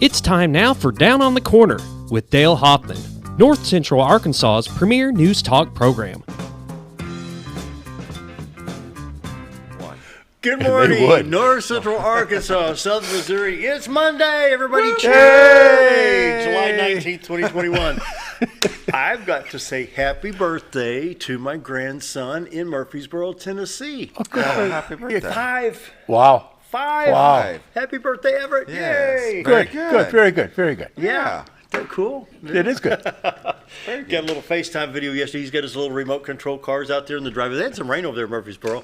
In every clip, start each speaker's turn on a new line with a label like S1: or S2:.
S1: It's time now for Down on the Corner with Dale Hoffman, North Central Arkansas's premier news talk program.
S2: Good morning, North Central Arkansas, Southern Missouri. It's Monday, everybody. Yay! July 19th, 2021. I've got to say happy birthday to my grandson in Murfreesboro, Tennessee.
S3: Oh, happy birthday.
S2: 5.
S3: Wow.
S2: 5.
S3: Wow.
S2: Happy birthday, Everett.
S3: Yes.
S2: Yay.
S3: Good. Very good. Very good.
S2: Yeah. Isn't that cool?
S3: It is good.
S2: Got a little FaceTime video yesterday. He's got his little remote control cars out there in the driveway. They had some rain over there in Murfreesboro.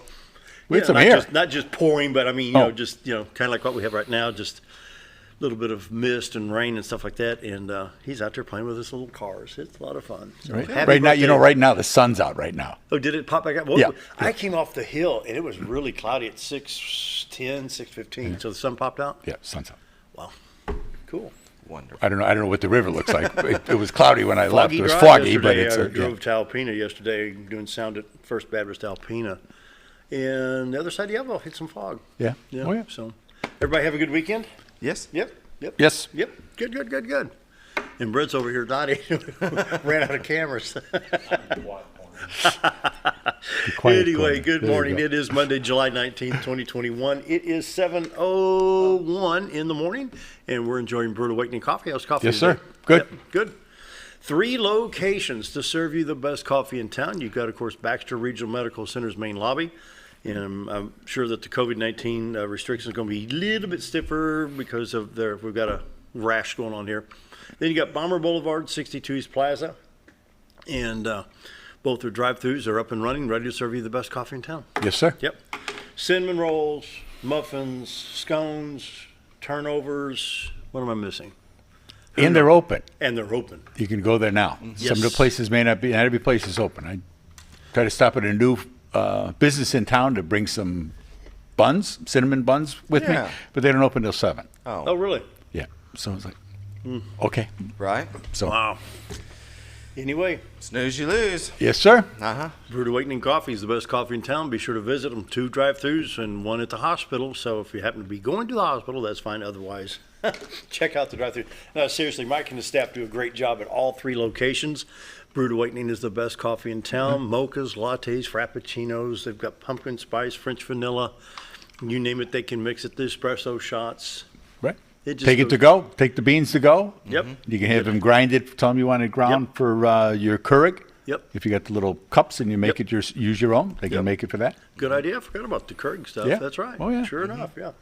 S3: We had some air.
S2: Not just pouring, but I mean, kind of like what we have right now, just a little bit of mist and rain and stuff like that. And he's out there playing with his little cars. It's a lot of fun. So
S3: right now, right now the sun's out right now.
S2: Oh, did it pop back up? Well,
S3: Yeah.
S2: I came off the hill and it was really cloudy at 6:10, 6:15. So the sun popped out.
S3: Yeah, sun's out.
S2: Wow, cool.
S4: Wonderful.
S3: I don't know what the river looks like. It was cloudy when I left. It was
S2: drive
S3: foggy, but
S2: yesterday.
S3: it's
S2: I drove to Alpena yesterday, doing sound at First Baptist Alpena. And the other side of the Yellow hit some fog.
S3: Yeah.
S2: Yeah.
S3: Oh, yeah.
S2: So, everybody have a good weekend?
S4: Yes.
S2: Yep.
S3: Yes.
S2: Yep. Good. And Brent's over here nodding. Ran out of cameras. Anyway, good morning. It is Monday, July 19th, 2021. It is 7:01 in the morning, and we're enjoying Brewed Awakening Coffee House coffee.
S3: Yes,
S2: today.
S3: sir. Good.
S2: Yep, good. 3 locations to serve you the best coffee in town. You've got, of course, Baxter Regional Medical Center's main lobby. And I'm sure that the COVID-19 restrictions are going to be a little bit stiffer because of we've got a rash going on here. Then you got Bomber Boulevard, 62 East Plaza. And both their drive-thrus are up and running, ready to serve you the best coffee in town.
S3: Yes, sir.
S2: Yep. Cinnamon rolls, muffins, scones, turnovers. What am I missing?
S3: And they're open.
S2: And they're open.
S3: You can go there now.
S2: Yes.
S3: Some of the places may not be. Not every place is open. I try to stop at a new business in town to bring some buns, cinnamon buns with me, but they don't open till 7.
S2: Oh, really?
S3: Yeah. So it's like, okay.
S4: Right.
S3: So.
S2: Wow. Anyway,
S4: Snooze, you lose.
S3: Yes, sir.
S2: Brewed Awakening Coffee is the best coffee in town. Be sure to visit them. 2 drive-thrus and 1 at the hospital. So if you happen to be going to the hospital, that's fine. Otherwise, check out the drive-thru. No, seriously, Mike and his staff do a great job at all 3 locations. Brewed Awakening is the best coffee in town. Mochas, lattes, frappuccinos. They've got pumpkin spice, French vanilla. You name it, they can mix it. The espresso shots.
S3: Right.
S2: Just
S3: Take it to go. Take the beans to go.
S2: Yep.
S3: You can have them grind it. Tell them you want it ground for your Keurig.
S2: Yep.
S3: If you got the little cups and you make it use your own, they can make it for that.
S2: Good idea. I forgot about the Keurig stuff.
S3: Yeah.
S2: That's right.
S3: Oh, yeah.
S2: Sure enough, yeah.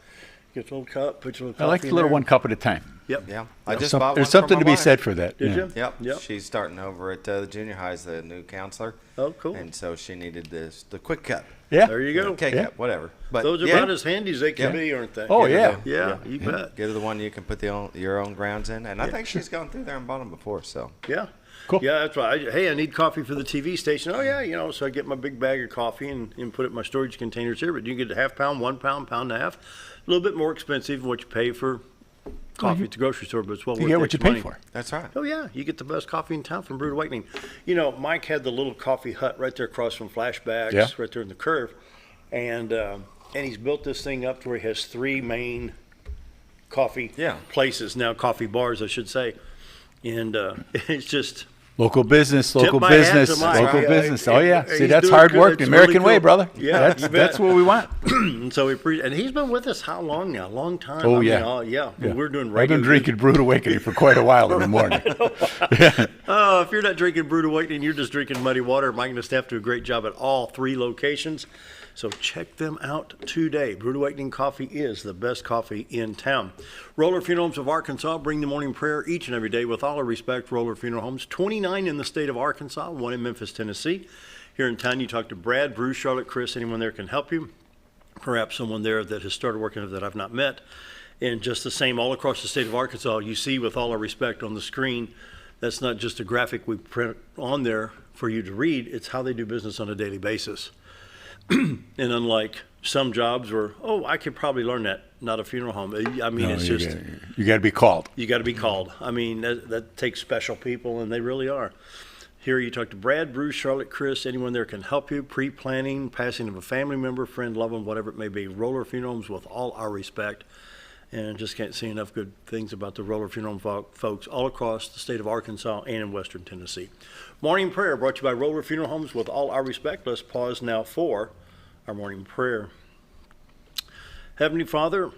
S2: Get a little cup, put your little coffee
S3: I like the
S2: in
S3: little
S2: there.
S3: 1 cup at a time.
S2: Yep.
S4: Yeah. I just bought one.
S3: There's something
S4: for
S3: to
S4: my
S3: be
S4: wife.
S3: said for that.
S2: Did
S3: yeah.
S2: you?
S4: Yep.
S2: Yep.
S4: She's starting over at the junior high as the new counselor.
S2: Oh, cool.
S4: And so she needed the quick cup.
S3: Yeah.
S2: There you go.
S4: K-cup, whatever. But
S2: Those are about as handy as they can be, aren't they?
S3: Oh, yeah.
S2: Yeah, you bet.
S4: Get her the one you can put your own grounds in. And I think she's gone through there and bought them before. So
S2: Yeah.
S3: Cool.
S2: Yeah, that's why. I need coffee for the TV station. Oh, yeah, so I get my big bag of coffee and put it in my storage containers here. But you can get a half pound, 1 pound, pound and a half. A little bit more expensive than what you pay for coffee at the grocery store, but it's well worth
S3: You
S2: it.
S3: get what you pay for.
S4: that's right.
S2: Oh, yeah, you get the best coffee in town from Brewed Awakening. Mike had the little coffee hut right there across from Flashbacks, right there in the curve. And he's built this thing up to where he has 3 main coffee places, now coffee bars, I should say. And it's just...
S3: Local business.
S2: Tip my hat to Mike.
S3: Business. Oh, yeah.
S2: He's
S3: See, that's
S2: doing
S3: hard
S2: good.
S3: work.
S2: It's
S3: The American
S2: really
S3: way,
S2: cool.
S3: brother.
S2: Yeah,
S3: That's what we want.
S2: And so and he's been with us how long now? A long time.
S3: Oh,
S2: I mean,
S3: yeah.
S2: yeah.
S3: Yeah.
S2: We're doing
S3: I've
S2: regular.
S3: been drinking Brewed Awakening for quite a while in the morning.
S2: Oh, if you're not drinking Brewed Awakening, you're just drinking muddy water. Mike and the staff do a great job at all 3 locations. So check them out today. Brewed Awakening Coffee is the best coffee in town. Roller Funeral Homes of Arkansas bring the morning prayer each and every day. With all our respect, Roller Funeral Homes, 29 in the state of Arkansas, 1 in Memphis, Tennessee. Here in town, you talk to Brad, Bruce, Charlotte, Chris, anyone there can help you. Perhaps someone there that has started working that I've not met. And just the same all across the state of Arkansas, you see with all our respect on the screen, that's not just a graphic we print on there for you to read. It's how they do business on a daily basis. And unlike some jobs where, I could probably learn that, not a funeral home. I mean, it's just...
S3: You got to be called.
S2: You got to be called. I mean, that takes special people, and they really are. Here you talk to Brad, Bruce, Charlotte, Chris, anyone there can help you. Pre-planning, passing of a family member, friend, loved one, whatever it may be. Roller Funeral Homes with all our respect. And just can't say enough good things about the Roller Funeral Home folks all across the state of Arkansas and in western Tennessee. Morning prayer brought to you by Roller Funeral Homes. With all our respect, let's pause now for our morning prayer. Heavenly Father,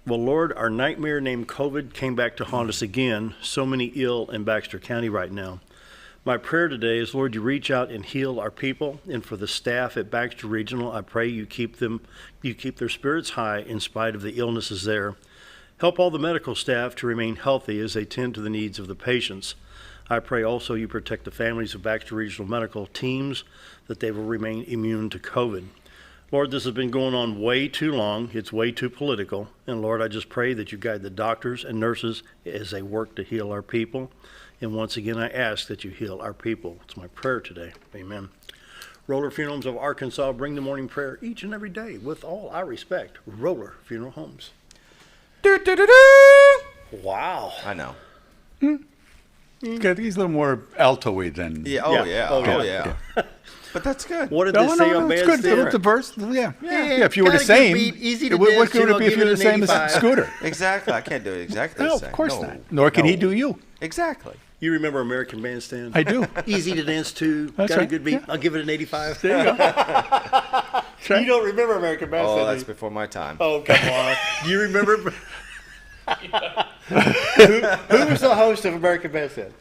S2: well, Lord, our nightmare named COVID came back to haunt us again. So many ill in Baxter County right now. My prayer today is, Lord, you reach out and heal our people. And for the staff at Baxter Regional, I pray you keep their spirits high in spite of the illnesses there. Help all the medical staff to remain healthy as they tend to the needs of the patients. I pray also you protect the families of Baxter Regional Medical teams, that they will remain immune to COVID. Lord, this has been going on way too long. It's way too political. And Lord, I just pray that you guide the doctors and nurses as they work to heal our people. And once again, I ask that you heal our people. It's my prayer today. Amen. Roller Funeral Homes of Arkansas bring the morning prayer each and every day with all our respect. Roller Funeral Homes. Wow.
S4: I know.
S3: He's a little more alto-y than...
S4: Yeah. But that's good.
S2: What did they say on
S3: it's
S2: Bandstand?
S3: good. The verse, yeah. If you were
S2: got
S3: the
S2: a good
S3: same,
S2: beat, easy to
S3: what
S2: dance
S3: could
S2: to,
S3: it be
S2: I'll
S3: if you were
S2: give
S3: the
S2: it an
S3: same as
S2: 85.
S3: Scooter?
S4: Exactly. I can't do it exactly
S3: No,
S4: the same.
S3: of course not. Nor can he do you.
S4: Exactly.
S2: You remember American Bandstand?
S3: I do.
S2: Easy to dance to.
S3: That's
S2: Got a
S3: right.
S2: good beat.
S3: Yeah.
S2: I'll give it an 85.
S3: There you go. That's right.
S2: You don't remember American Bandstand?
S4: Oh, that's
S2: do you?
S4: before my time.
S2: Oh, come on. Do you remember? who was the host of American Bandstand?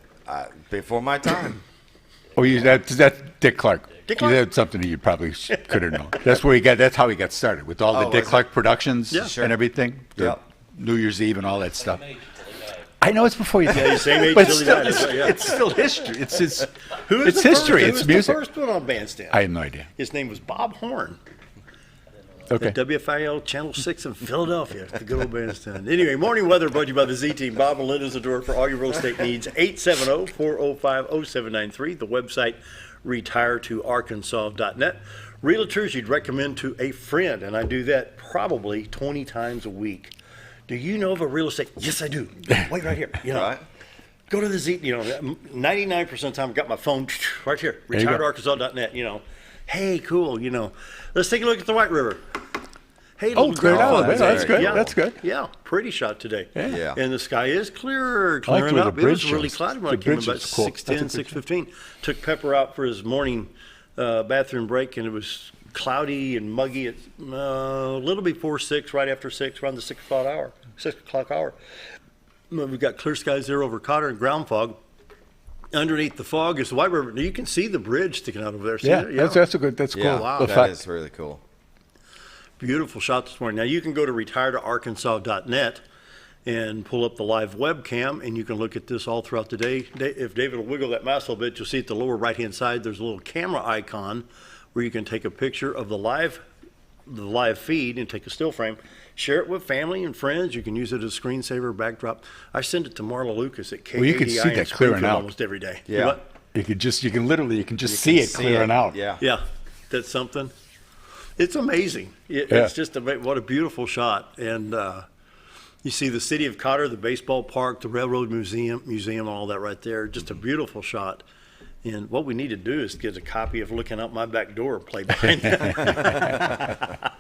S4: Before my time.
S3: Oh, that's Dick Clark.
S2: Dick Clark?
S3: That's something that you probably could have known. That's how he got started with all the
S4: Oh,
S3: Dick
S4: was it?
S3: Clark productions
S2: Yeah.
S4: Sure.
S3: and everything. The
S4: Yep.
S3: New Year's Eve and all that stuff. I know it's before you
S2: Yeah,
S3: did.
S2: same age
S3: But
S2: till he
S3: still,
S2: died.
S3: it's,
S2: Yeah.
S3: it's still history. It's
S2: Who
S3: it's
S2: was the
S3: history.
S2: First,
S3: It's
S2: who was
S3: music.
S2: the first one on Bandstand?
S3: I have no idea.
S2: His name was Bob Horn.
S3: Okay.
S2: At WFIL Channel 6 in Philadelphia. The good old Bandstand. Anyway, morning weather brought to you by the Z-Team. Bob and Linda's the door for all your real estate needs. 870-405-0793. The website, retiretoarkansas.net. Realtors you'd recommend to a friend, and I do that probably 20 times a week. Do you know of a real estate? Yes, I do. Wait right here. You know,
S4: Right.
S2: go to the Z, 99% of the time I've got my phone right here,
S3: There you go.
S2: retiretoarkansas.net, Hey, cool, let's take a look at the White River. Hey,
S3: Oh,
S2: little
S3: great.
S2: girl.
S3: Oh,
S4: that's
S3: that's good.
S2: Yeah.
S3: That's good.
S2: Yeah, pretty shot today.
S4: Yeah.
S2: And the sky is clearing
S3: I like the way
S2: up.
S3: the
S2: It was
S3: bridge
S2: really
S3: shows.
S2: cloudy when
S3: The
S2: I came in
S3: bridge
S2: about
S3: is cool.
S2: 6:10,
S3: That's a good
S2: 6:15. Took Pepper out for his morning bathroom break, and it was cloudy and muggy at a little before 6, right after 6, around the 6 o'clock hour. 6 o'clock hour. We've got clear skies there over Cotter and ground fog. Underneath the fog is the White River. You can see the bridge sticking out over there. See
S3: Yeah,
S2: that?
S3: that's a good. That's
S4: Yeah.
S3: cool.
S2: Wow.
S3: The
S4: That
S3: fact-
S4: is really cool.
S2: Beautiful shot this morning. Now you can go to retiretoarkansas.net and pull up the live webcam, and you can look at this all throughout the day. If David will wiggle that mouse a little bit, you'll see at the lower right-hand side there's a little camera icon where you can take a picture of the live feed and take a still frame, share it with family and friends. You can use it as a screensaver, backdrop. I send it to Marla Lucas at KADI
S3: Well, you can see
S2: in
S3: that
S2: Springfield
S3: clearing out.
S2: almost every day.
S4: Yeah.
S2: What?
S3: You can just see it clearing out.
S4: Yeah.
S2: Yeah, that's something. It's amazing.
S3: Yeah.
S2: It's just what a beautiful shot. And you see the city of Cotter, the baseball park, the railroad museum, all that right there. Just a beautiful shot. And what we need to do is get a copy of Looking Out My Back Door and play behind that.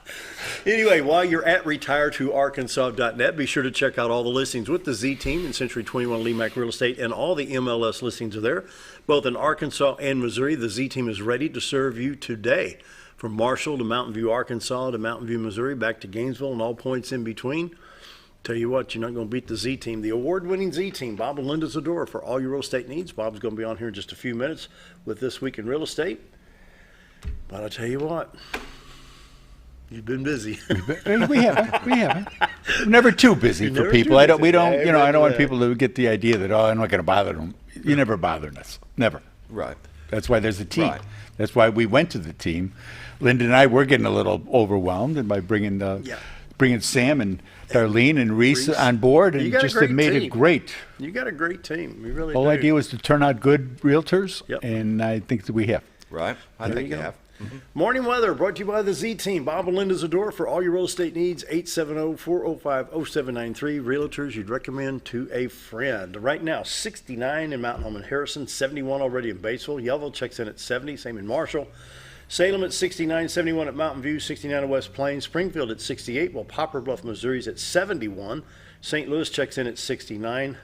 S2: Anyway, while you're at retiretoarkansas.net, be sure to check out all the listings with the Z-Team and Century 21 LeMac Real Estate, and all the MLS listings are there. Both in Arkansas and Missouri, the Z-Team is ready to serve you today. From Marshall to Mountain View, Arkansas to Mountain View, Missouri, back to Gainesville and all points in between. Tell you what, you're not going to beat the Z-Team, the award-winning Z-Team. Bob and Linda Zdora for all your real estate needs. Bob's going to be on here in just a few minutes with This Week in Real Estate. But I tell you what, you've been busy.
S3: We haven't. We're never too busy
S2: You're
S3: for
S2: never
S3: people.
S2: too
S3: I don't. We
S2: busy.
S3: don't.
S2: Never
S3: I don't want
S2: do that.
S3: people to get the idea that I'm not going to bother them. You never bothered us. Never.
S4: Right.
S3: That's why there's a team.
S4: Right.
S3: That's why we went to the team. Linda and I were getting a little overwhelmed, and by bringing Sam and Darlene and Reese on board,
S2: You
S3: and
S2: got a
S3: just
S2: great
S3: have made
S2: team.
S3: it great.
S2: You got a great team. We really
S3: The whole
S2: do.
S3: idea was to turn out good realtors,
S2: Yep.
S3: and I think that we have.
S4: Right. I
S2: There
S4: think
S2: you
S4: you
S2: go.
S4: have.
S2: Morning weather brought to you by the Z-Team. Bob and Linda Zdora for all your real estate needs. 870-405-0793. Realtors you'd recommend to a friend. Right now, 69 in Mountain Home and Harrison, 71 already in Batesville. Yellville checks in at 70, same in Marshall. Salem at 69, 71 at Mountain View, 69 at West Plains, Springfield at 68, while Poplar Bluff, Missouri is at 71. St. Louis checks in at 69.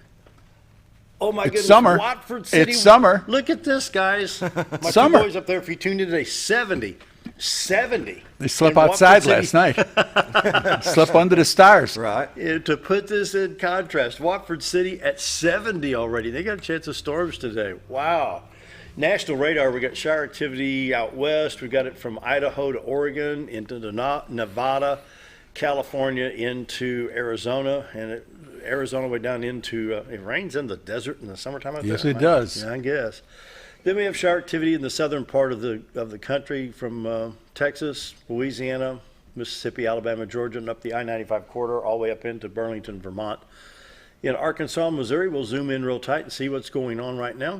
S2: Oh my goodness,
S3: summer.
S2: Watford City.
S3: It's summer.
S2: Look at this, guys. My
S3: Summer.
S2: two boys up there, if you tuned in today, 70. 70.
S3: They slept
S2: In Watford
S3: outside
S2: City.
S3: last night. Slept under the stars.
S4: Right.
S2: Yeah, to put this in contrast, Watford City at 70 already. They got a chance of storms today. Wow. National radar, we got shower activity out west. We got it from Idaho to Oregon, into Nevada, California, into Arizona, and Arizona way down into, it rains in the desert in the summertime out there.
S3: Yes, it does.
S2: Yeah, I guess. Then we have shower activity in the southern part of the country from Texas, Louisiana, Mississippi, Alabama, Georgia, and up the I-95 corridor, all the way up into Burlington, Vermont. In Arkansas, Missouri, we'll zoom in real tight and see what's going on right now.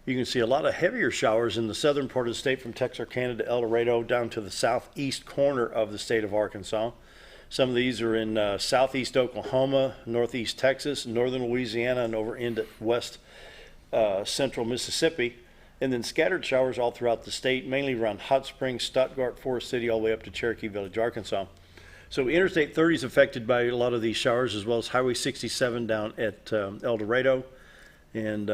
S2: You can see a lot of heavier showers in the southern part of the state from Texarkana to El Dorado down to the southeast corner of the state of Arkansas. Some of these are in southeast Oklahoma, northeast Texas, northern Louisiana, and over into west central Mississippi. And then scattered showers all throughout the state, mainly around Hot Springs, Stuttgart, Forest City, all the way up to Cherokee Village, Arkansas. So Interstate 30 is affected by a lot of these showers, as well as Highway 67 down at El Dorado. And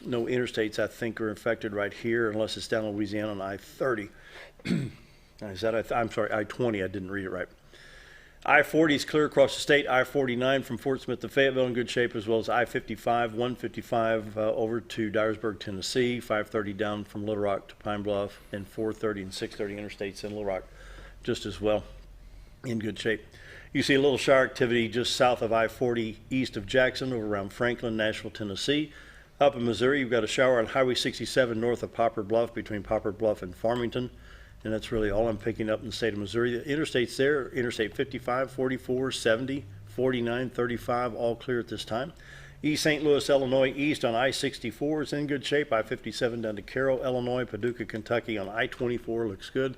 S2: no interstates, I think, are affected right here, unless it's down in Louisiana on I-30. I'm sorry, I-20, I didn't read it right. I-40 is clear across the state. I-49 from Fort Smith to Fayetteville in good shape, as well as I-55, 155 over to Dyersburg, Tennessee, 530 down from Little Rock to Pine Bluff, and 430 and 630 interstates in Little Rock just as well in good shape. You see a little shower activity just south of I-40 east of Jackson over around Franklin, Nashville, Tennessee. Up in Missouri, you've got a shower on Highway 67 north of Poplar Bluff between Poplar Bluff and Farmington. And that's really all I'm picking up in the state of Missouri. The interstates there, Interstate 55, 44, 70, 49, 35, all clear at this time. East St. Louis, Illinois, east on I-64 is in good shape. I-57 down to Carroll, Illinois, Paducah, Kentucky on I-24 looks good.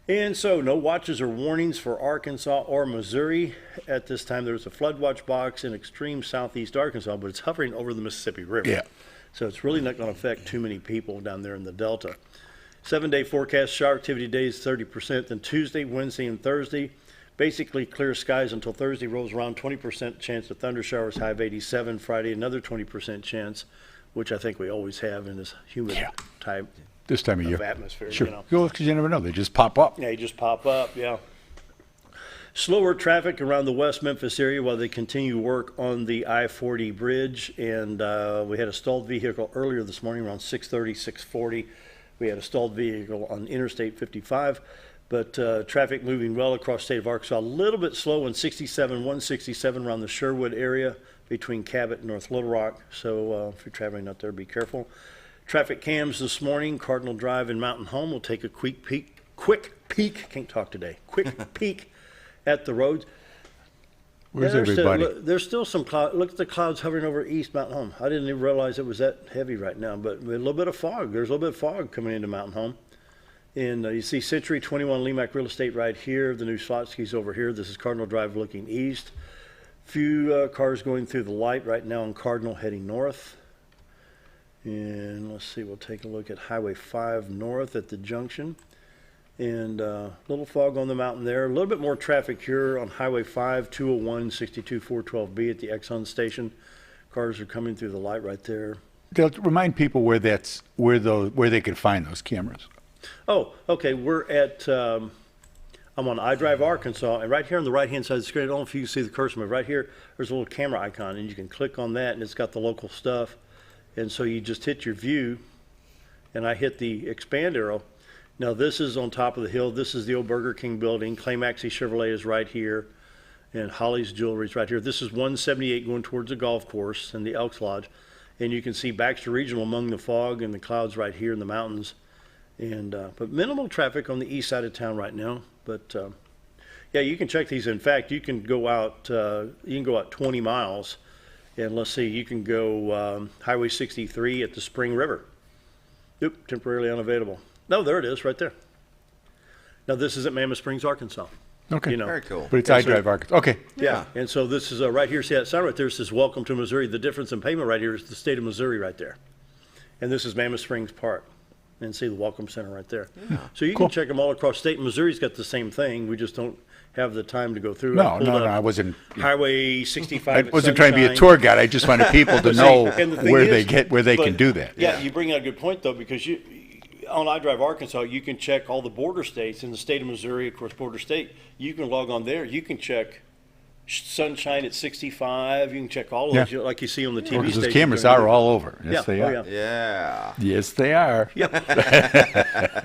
S2: And so no watches or warnings for Arkansas or Missouri. At this time, there's a flood watch box in extreme southeast Arkansas, but it's hovering over the Mississippi River.
S3: Yeah.
S2: So it's really not going to affect too many people down there in the Delta. 7-day forecast, shower activity days 30%, then Tuesday, Wednesday, and Thursday. Basically clear skies until Thursday rolls around, 20% chance of thunder showers, high of 87. Friday, another 20% chance, which I think we always have in this humid type
S3: This time of year.
S2: atmosphere.
S3: Sure.
S2: You know.
S3: Well, because you never know. They just pop up.
S2: Yeah, you just pop up, yeah. Slower traffic around the West Memphis area while they continue work on the I-40 bridge. And we had a stalled vehicle earlier this morning around 6:30, 6:40. We had a stalled vehicle on Interstate 55, but traffic moving well across the state of Arkansas. A little bit slow on 67, 167 around the Sherwood area between Cabot and North Little Rock. So if you're traveling out there, be careful. Traffic cams this morning, Cardinal Drive and Mountain Home will take a quick peek, can't talk today, quick peek at the roads.
S3: Where's
S2: Yeah,
S3: everybody?
S2: There's still some cloud. Look at the clouds hovering over East Mountain Home. I didn't even realize it was that heavy right now, but a little bit of fog. There's a little bit of fog coming into Mountain Home. And you see Century 21 LeMac Real Estate right here. The new Slotsky's over here. This is Cardinal Drive looking east. Few cars going through the light right now on Cardinal heading north. And let's see, we'll take a look at Highway 5 north at the junction. And a little fog on the mountain there. A little bit more traffic here on Highway 5, 201, 62, 412B at the Exxon station. Cars are coming through the light right there.
S3: They'll remind people where they could find those cameras.
S2: Oh, okay, we're at, I'm on iDrive Arkansas, and right here on the right-hand side of the screen, I don't know if you can see the cursor, but right here, there's a little camera icon, and you can click on that, and it's got the local stuff. And so you just hit your view, and I hit the expand arrow. Now this is on top of the hill. This is the old Burger King building. Clay Maxey Chevrolet is right here, and Holly's Jewelry is right here. This is 178 going towards the golf course and the Elks Lodge. And you can see Baxter Regional among the fog and the clouds right here in the mountains. And but minimal traffic on the east side of town right now. But yeah, you can check these. In fact, you can go out 20 miles, and let's see, you can go Highway 63 at the Spring River. Oop, temporarily unavailable. No, there it is, right there. Now this is at Mammoth Springs, Arkansas.
S3: Okay.
S2: You know.
S4: Very cool.
S3: But it's
S2: And so-
S3: iDrive Arkansas. Okay.
S2: Yeah, and so this is right here. See that sign right there? It says "Welcome to Missouri." The difference in payment right here is the state of Missouri right there, and this is Mammoth Springs Park. and see the Welcome Center right there. Yeah. So you can check them all across state. Missouri's got the same thing. We just don't have the time to go through.
S3: No, I wasn't.
S2: Highway 65.
S3: I wasn't trying to be a tour guide. I just wanted people to know where they can do that.
S2: Yeah, you bring out a good point though, because on iDrive Arkansas, you can check all the border states in the state of Missouri, of course, border state. You can log on there. You can check Sunshine at 65. You can check all of those, like you see on the TV
S3: because
S2: station.
S3: those cameras are all over. Yes, they are.
S4: Yeah.
S3: Yes, they are.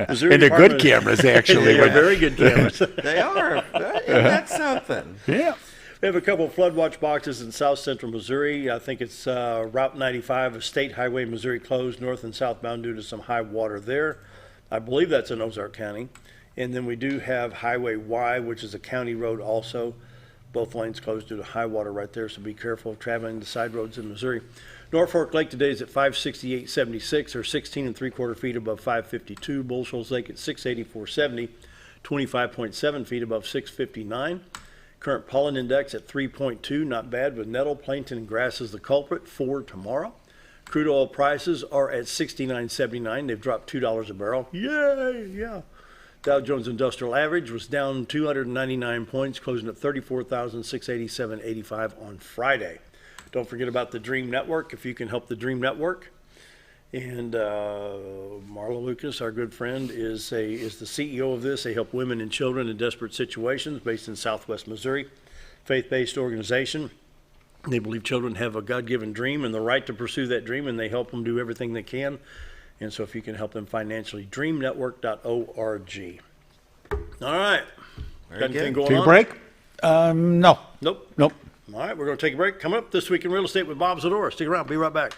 S2: Missouri
S3: and they're good cameras, actually.
S2: They're very good cameras.
S4: They are. That's something.
S3: Yeah.
S2: We have a couple of flood watch boxes in south central Missouri. I think it's Route 95, a state highway, Missouri closed north and southbound due to some high water there. I believe that's in Ozark County. And then we do have Highway Y, which is a county road also. Both lanes closed due to high water right there, so be careful of traveling the side roads in Missouri. Norfolk Lake today is at 568.76, or 16 3/4 feet above 552. Bull Shoals Lake at 684.70, 25.7 feet above 659. Current pollen index at 3.2, not bad, with nettle, plankton, and grass as the culprit for tomorrow. Crude oil prices are at $69.79. They've dropped $2 a barrel. Yay! Yeah. Dow Jones Industrial Average was down 299 points, closing at 34,687.85 on Friday. Don't forget about the Dream Network, if you can help the Dream Network. And Marla Lucas, our good friend, is the CEO of this. They help women and children in desperate situations, based in Southwest Missouri. Faith-based organization. They believe children have a God-given dream and the right to pursue that dream, and they help them do everything they can. And so if you can help them financially, dreamnetwork.org. All right. Got anything going on?
S3: Take a break? No.
S2: Nope.
S3: Nope.
S2: All right, we're going to take a break. Coming up this week in real estate with Bob Zdora. Stick around. Be right back.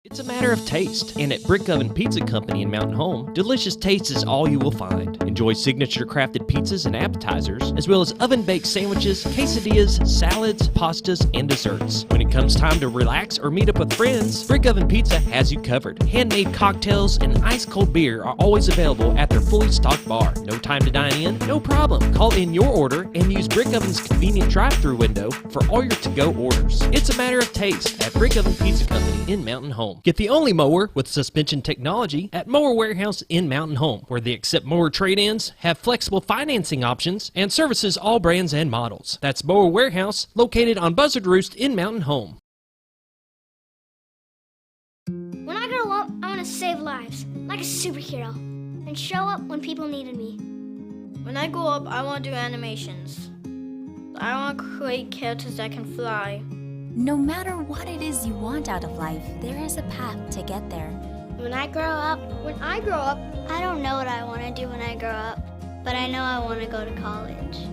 S1: It's a matter of taste, and at Brick Oven Pizza Company in Mountain Home, delicious taste is all you will find. Enjoy signature crafted pizzas and appetizers, as well as oven-baked sandwiches, quesadillas, salads, pastas, and desserts. When it comes time to relax or meet up with friends, Brick Oven Pizza has you covered. Handmade cocktails and ice-cold beer are always available at their fully stocked bar. No time to dine in? No problem. Call in your order and use Brick Oven's convenient drive-thru window for all your to-go orders. It's a matter of taste at Brick Oven Pizza Company in Mountain Home. Get the only mower with suspension technology at Mower Warehouse in Mountain Home, where they accept mower trade-ins, have flexible financing options, and services all brands and models. That's Mower Warehouse, located on Buzzard Roost in Mountain Home.
S5: When I grow up, I want to save lives, like a superhero, and show up when people needed me.
S6: When I grow up, I want to do animations. I want to create characters that can fly.
S7: No matter what it is you want out of life, there is a path to get there.
S5: When I grow up, I don't know what I want to do when I grow up, but I know I want to go to college.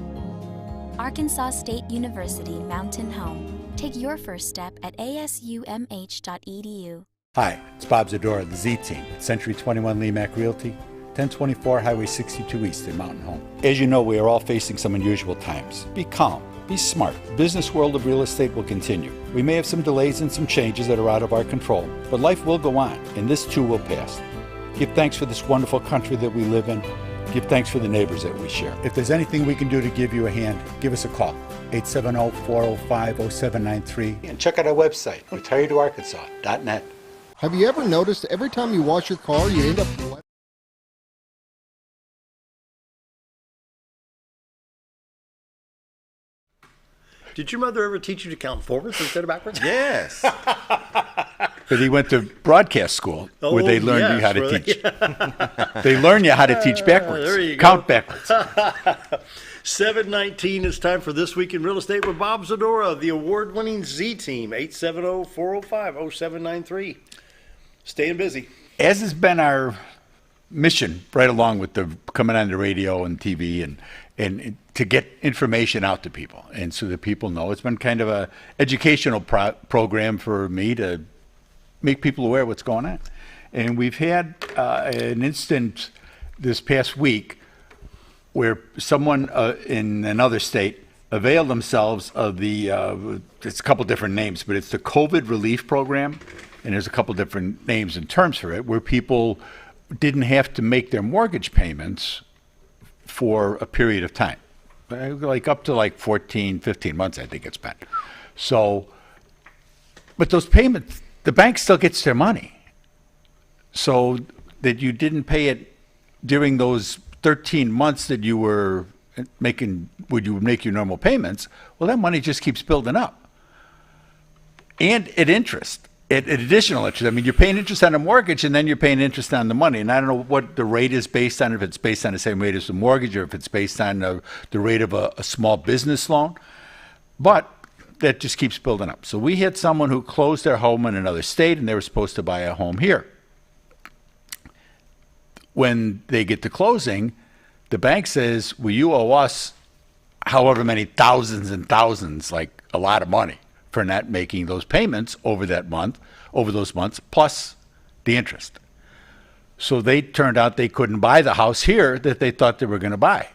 S7: Arkansas State University Mountain Home. Take your first step at asumh.edu.
S3: Hi, it's Bob Zdora, the Z Team at Century 21 LeMac Realty, 1024 Highway 62 East in Mountain Home. As you know, we are all facing some unusual times. Be calm. Be smart. The business world of real estate will continue. We may have some delays and some changes that are out of our control, but life will go on, and this too will pass. Give thanks for this wonderful country that we live in. Give thanks for the neighbors that we share. If there's anything we can do to give you a hand, give us a call. 870-405-0793. And check out our website, retiredtoarkansas.net.
S8: Have you ever noticed every time you wash your car, you end up...
S2: Did your mother ever teach you to count forwards instead of backwards?
S4: Yes.
S3: But he went to broadcast school where they learned you how to teach. They learn you how to teach backwards.
S2: There you go.
S3: Count backwards.
S2: 7:19 is time for This Week in Real Estate with Bob Zdora, the award-winning Z Team, 870-405-0793. Staying busy.
S3: As has been our mission right along with the coming on the radio and TV and to get information out to people and so that people know. It's been kind of a educational program for me to make people aware of what's going on. And we've had an instance this past week where someone in another state availed themselves of the, it's a couple different names, but it's the COVID relief program. And there's a couple different names and terms for it, where people didn't have to make their mortgage payments for a period of time. like up to like 14, 15 months, I think it's been. So, but those payments, the bank still gets their money. So that you didn't pay it during those 13 months that you were making, would you make your normal payments, well, that money just keeps building up. And at interest, at additional interest. I mean, you're paying interest on a mortgage and then you're paying interest on the money. And I don't know what the rate is based on, if it's based on the same rate as the mortgage or if it's based on the rate of a small business loan. But that just keeps building up. So we had someone who closed their home in another state and they were supposed to buy a home here. When they get to closing, the bank says, well, you owe us however many thousands and thousands, like a lot of money for not making those payments over those months, plus the interest. So they turned out they couldn't buy the house here that they thought they were going to buy.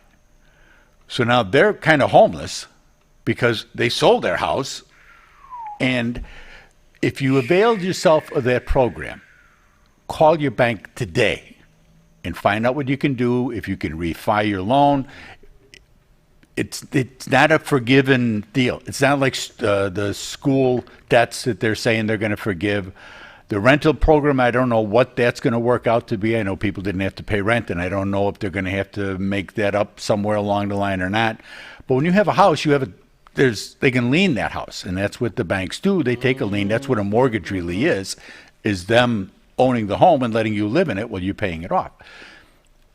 S3: So now they're kind of homeless because they sold their house. And if you availed yourself of that program, call your bank today and find out what you can do, if you can refi your loan. It's not a forgiven deal. It's not like the school debts that they're saying they're going to forgive. The rental program, I don't know what that's going to work out to be. I know people didn't have to pay rent, and I don't know if they're going to have to make that up somewhere along the line or not. But when you have a house, they can lien that house, and that's what the banks do. They take a lien. That's what a mortgage really is them owning the home and letting you live in it while you're paying it off.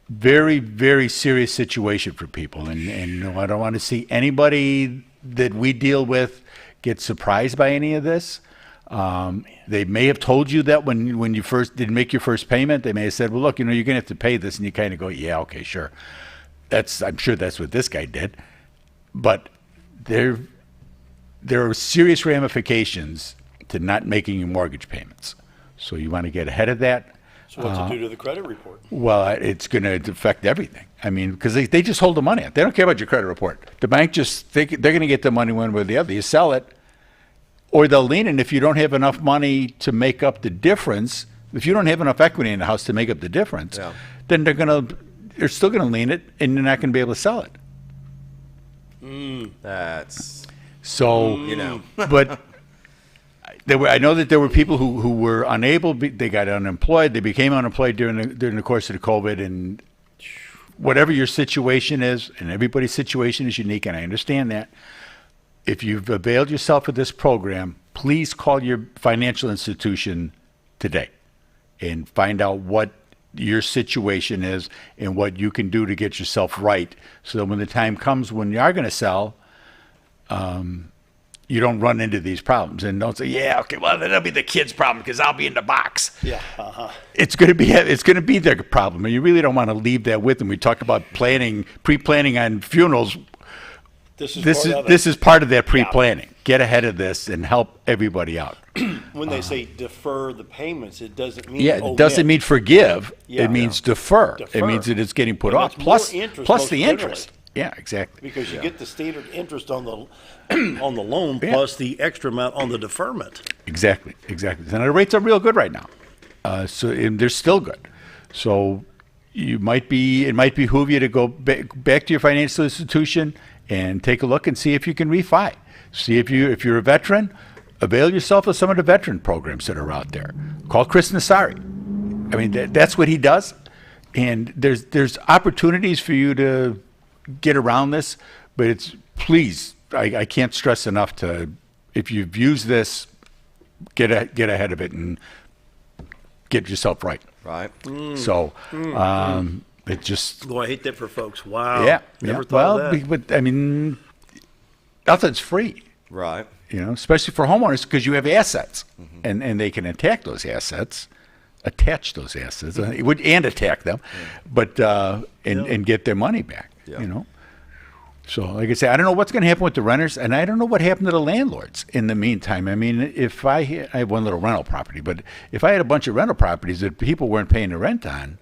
S3: Very, very serious situation for people. And I don't want to see anybody that we deal with get surprised by any of this. They may have told you that when you first did make your first payment, they may have said, well, look, you're going to have to pay this. And you kind of go, yeah, okay, sure. I'm sure that's what this guy did. But there are serious ramifications to not making your mortgage payments. So you want to get ahead of that.
S2: So what's it do to the credit report?
S3: Well, it's going to affect everything. I mean, because they just hold the money out. They don't care about your credit report. The bank they're going to get the money one way or the other. You sell it, or they'll lien it. And if you don't have enough money to make up the difference, if you don't have enough equity in the house to make up the difference, then they're still going to lien it, and you're not going to be able to sell it.
S4: That's
S3: so. But. I know that there were people who were unable. They got unemployed. They became unemployed during the course of the COVID. And whatever your situation is, and everybody's situation is unique, and I understand that. If you've availed yourself of this program, please call your financial institution today and find out what your situation is and what you can do to get yourself right, so that when the time comes when you are going to sell, you don't run into these problems. And don't say, yeah, okay, well, that'll be the kid's problem because I'll be in the box.
S2: Yeah.
S3: It's going to be their problem, and you really don't want to leave that with them. We talk about pre-planning on funerals. This is part of that pre-planning. Yeah. Get ahead of this and help everybody out.
S2: When they say defer the payments, it doesn't mean
S3: it doesn't mean forgive. It means defer. It means that it's getting put off. Plus the interest. Yeah, exactly.
S2: Because you get the standard interest on the loan plus the extra amount on the deferment.
S3: Exactly. And the rates are real good right now. So they're still good. So it might behoove you to go back to your financial institution and take a look and see if you can refi. See if you're a veteran, avail yourself of some of the veteran programs that are out there. Call Chris Nassari. I mean, that's what he does. And there's opportunities for you to get around this, but I can't stress enough if you've used this, get ahead of it and get yourself right.
S4: Right.
S3: So it just.
S2: Boy, I hate that for folks. Wow.
S3: Yeah.
S2: Never thought of that.
S3: But I mean, it's free.
S4: Right.
S3: Especially for homeowners, because you have assets, and they can attach those assets, and attack them, but and get their money back. Yeah. So like I say, I don't know what's going to happen with the renters, and I don't know what happened to the landlords in the meantime. I mean, if I have one little rental property, but if I had a bunch of rental properties that people weren't paying the rent on,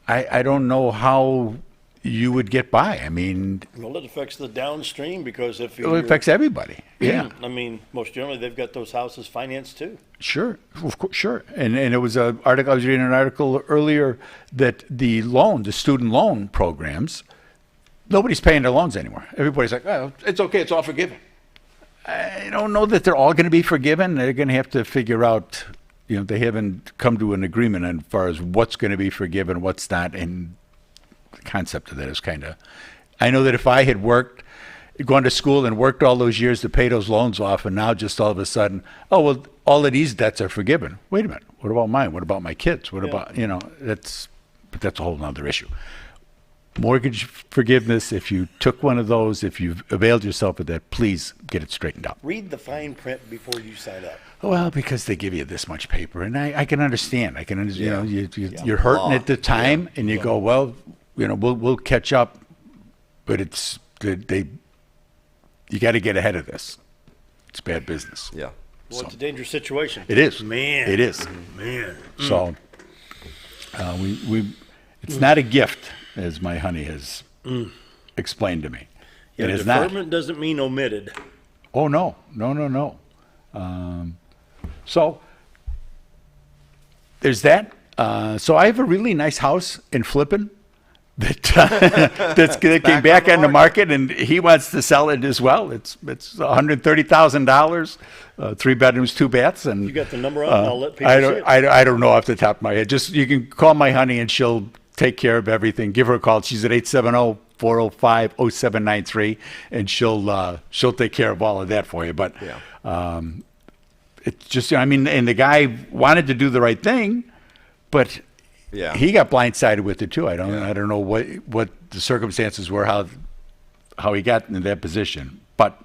S3: I don't know how you would get by. I mean,
S2: well, it affects the downstream, because it
S3: affects everybody. Yeah.
S2: I mean, most generally they've got those houses financed too.
S3: Sure, of course, sure. And it was I was reading an article earlier that the student loan programs nobody's paying their loans anymore. Everybody's like, oh, it's okay, it's all forgiven. I don't know that they're all going to be forgiven. They're going to have to figure out, they haven't come to an agreement as far as what's going to be forgiven, what's not, and the concept of that is kind of, I know that if I had gone to school and worked all those years to pay those loans off, and now just all of a sudden, oh, well, all of these debts are forgiven. Wait a minute. What about mine? What about my kids? What about, that's a whole nother issue. Mortgage forgiveness, if you took one of those, if you've availed yourself of that, please get it straightened out.
S2: Read the fine print before you sign up.
S3: Well, because they give you this much paper, and I can understand. You're hurting at the time, and you go, well, we'll catch up, but you got to get ahead of this. It's bad business.
S4: Yeah.
S2: Well, it's a dangerous situation.
S3: It is.
S2: Man.
S3: It is.
S2: Man.
S3: So it's not a gift, as my honey has explained to me.
S2: Yeah,
S3: it is
S2: deferment
S3: not.
S2: Doesn't mean omitted.
S3: Oh, no. So there's that. So I have a really nice house in Flippin that came back on the market, and he wants to sell it as well. It's $130,000, 3 bedrooms, 2 baths, and
S2: you got the number on? I'll let people see it.
S3: I don't know off the top of my head. Just you can call my honey, and she'll take care of everything. Give her a call. She's at 870-405-0793, and she'll take care of all of that for you. But it's just, and the guy wanted to do the right thing, but he got blindsided with it too. I don't know what the circumstances were, how he got in that position, but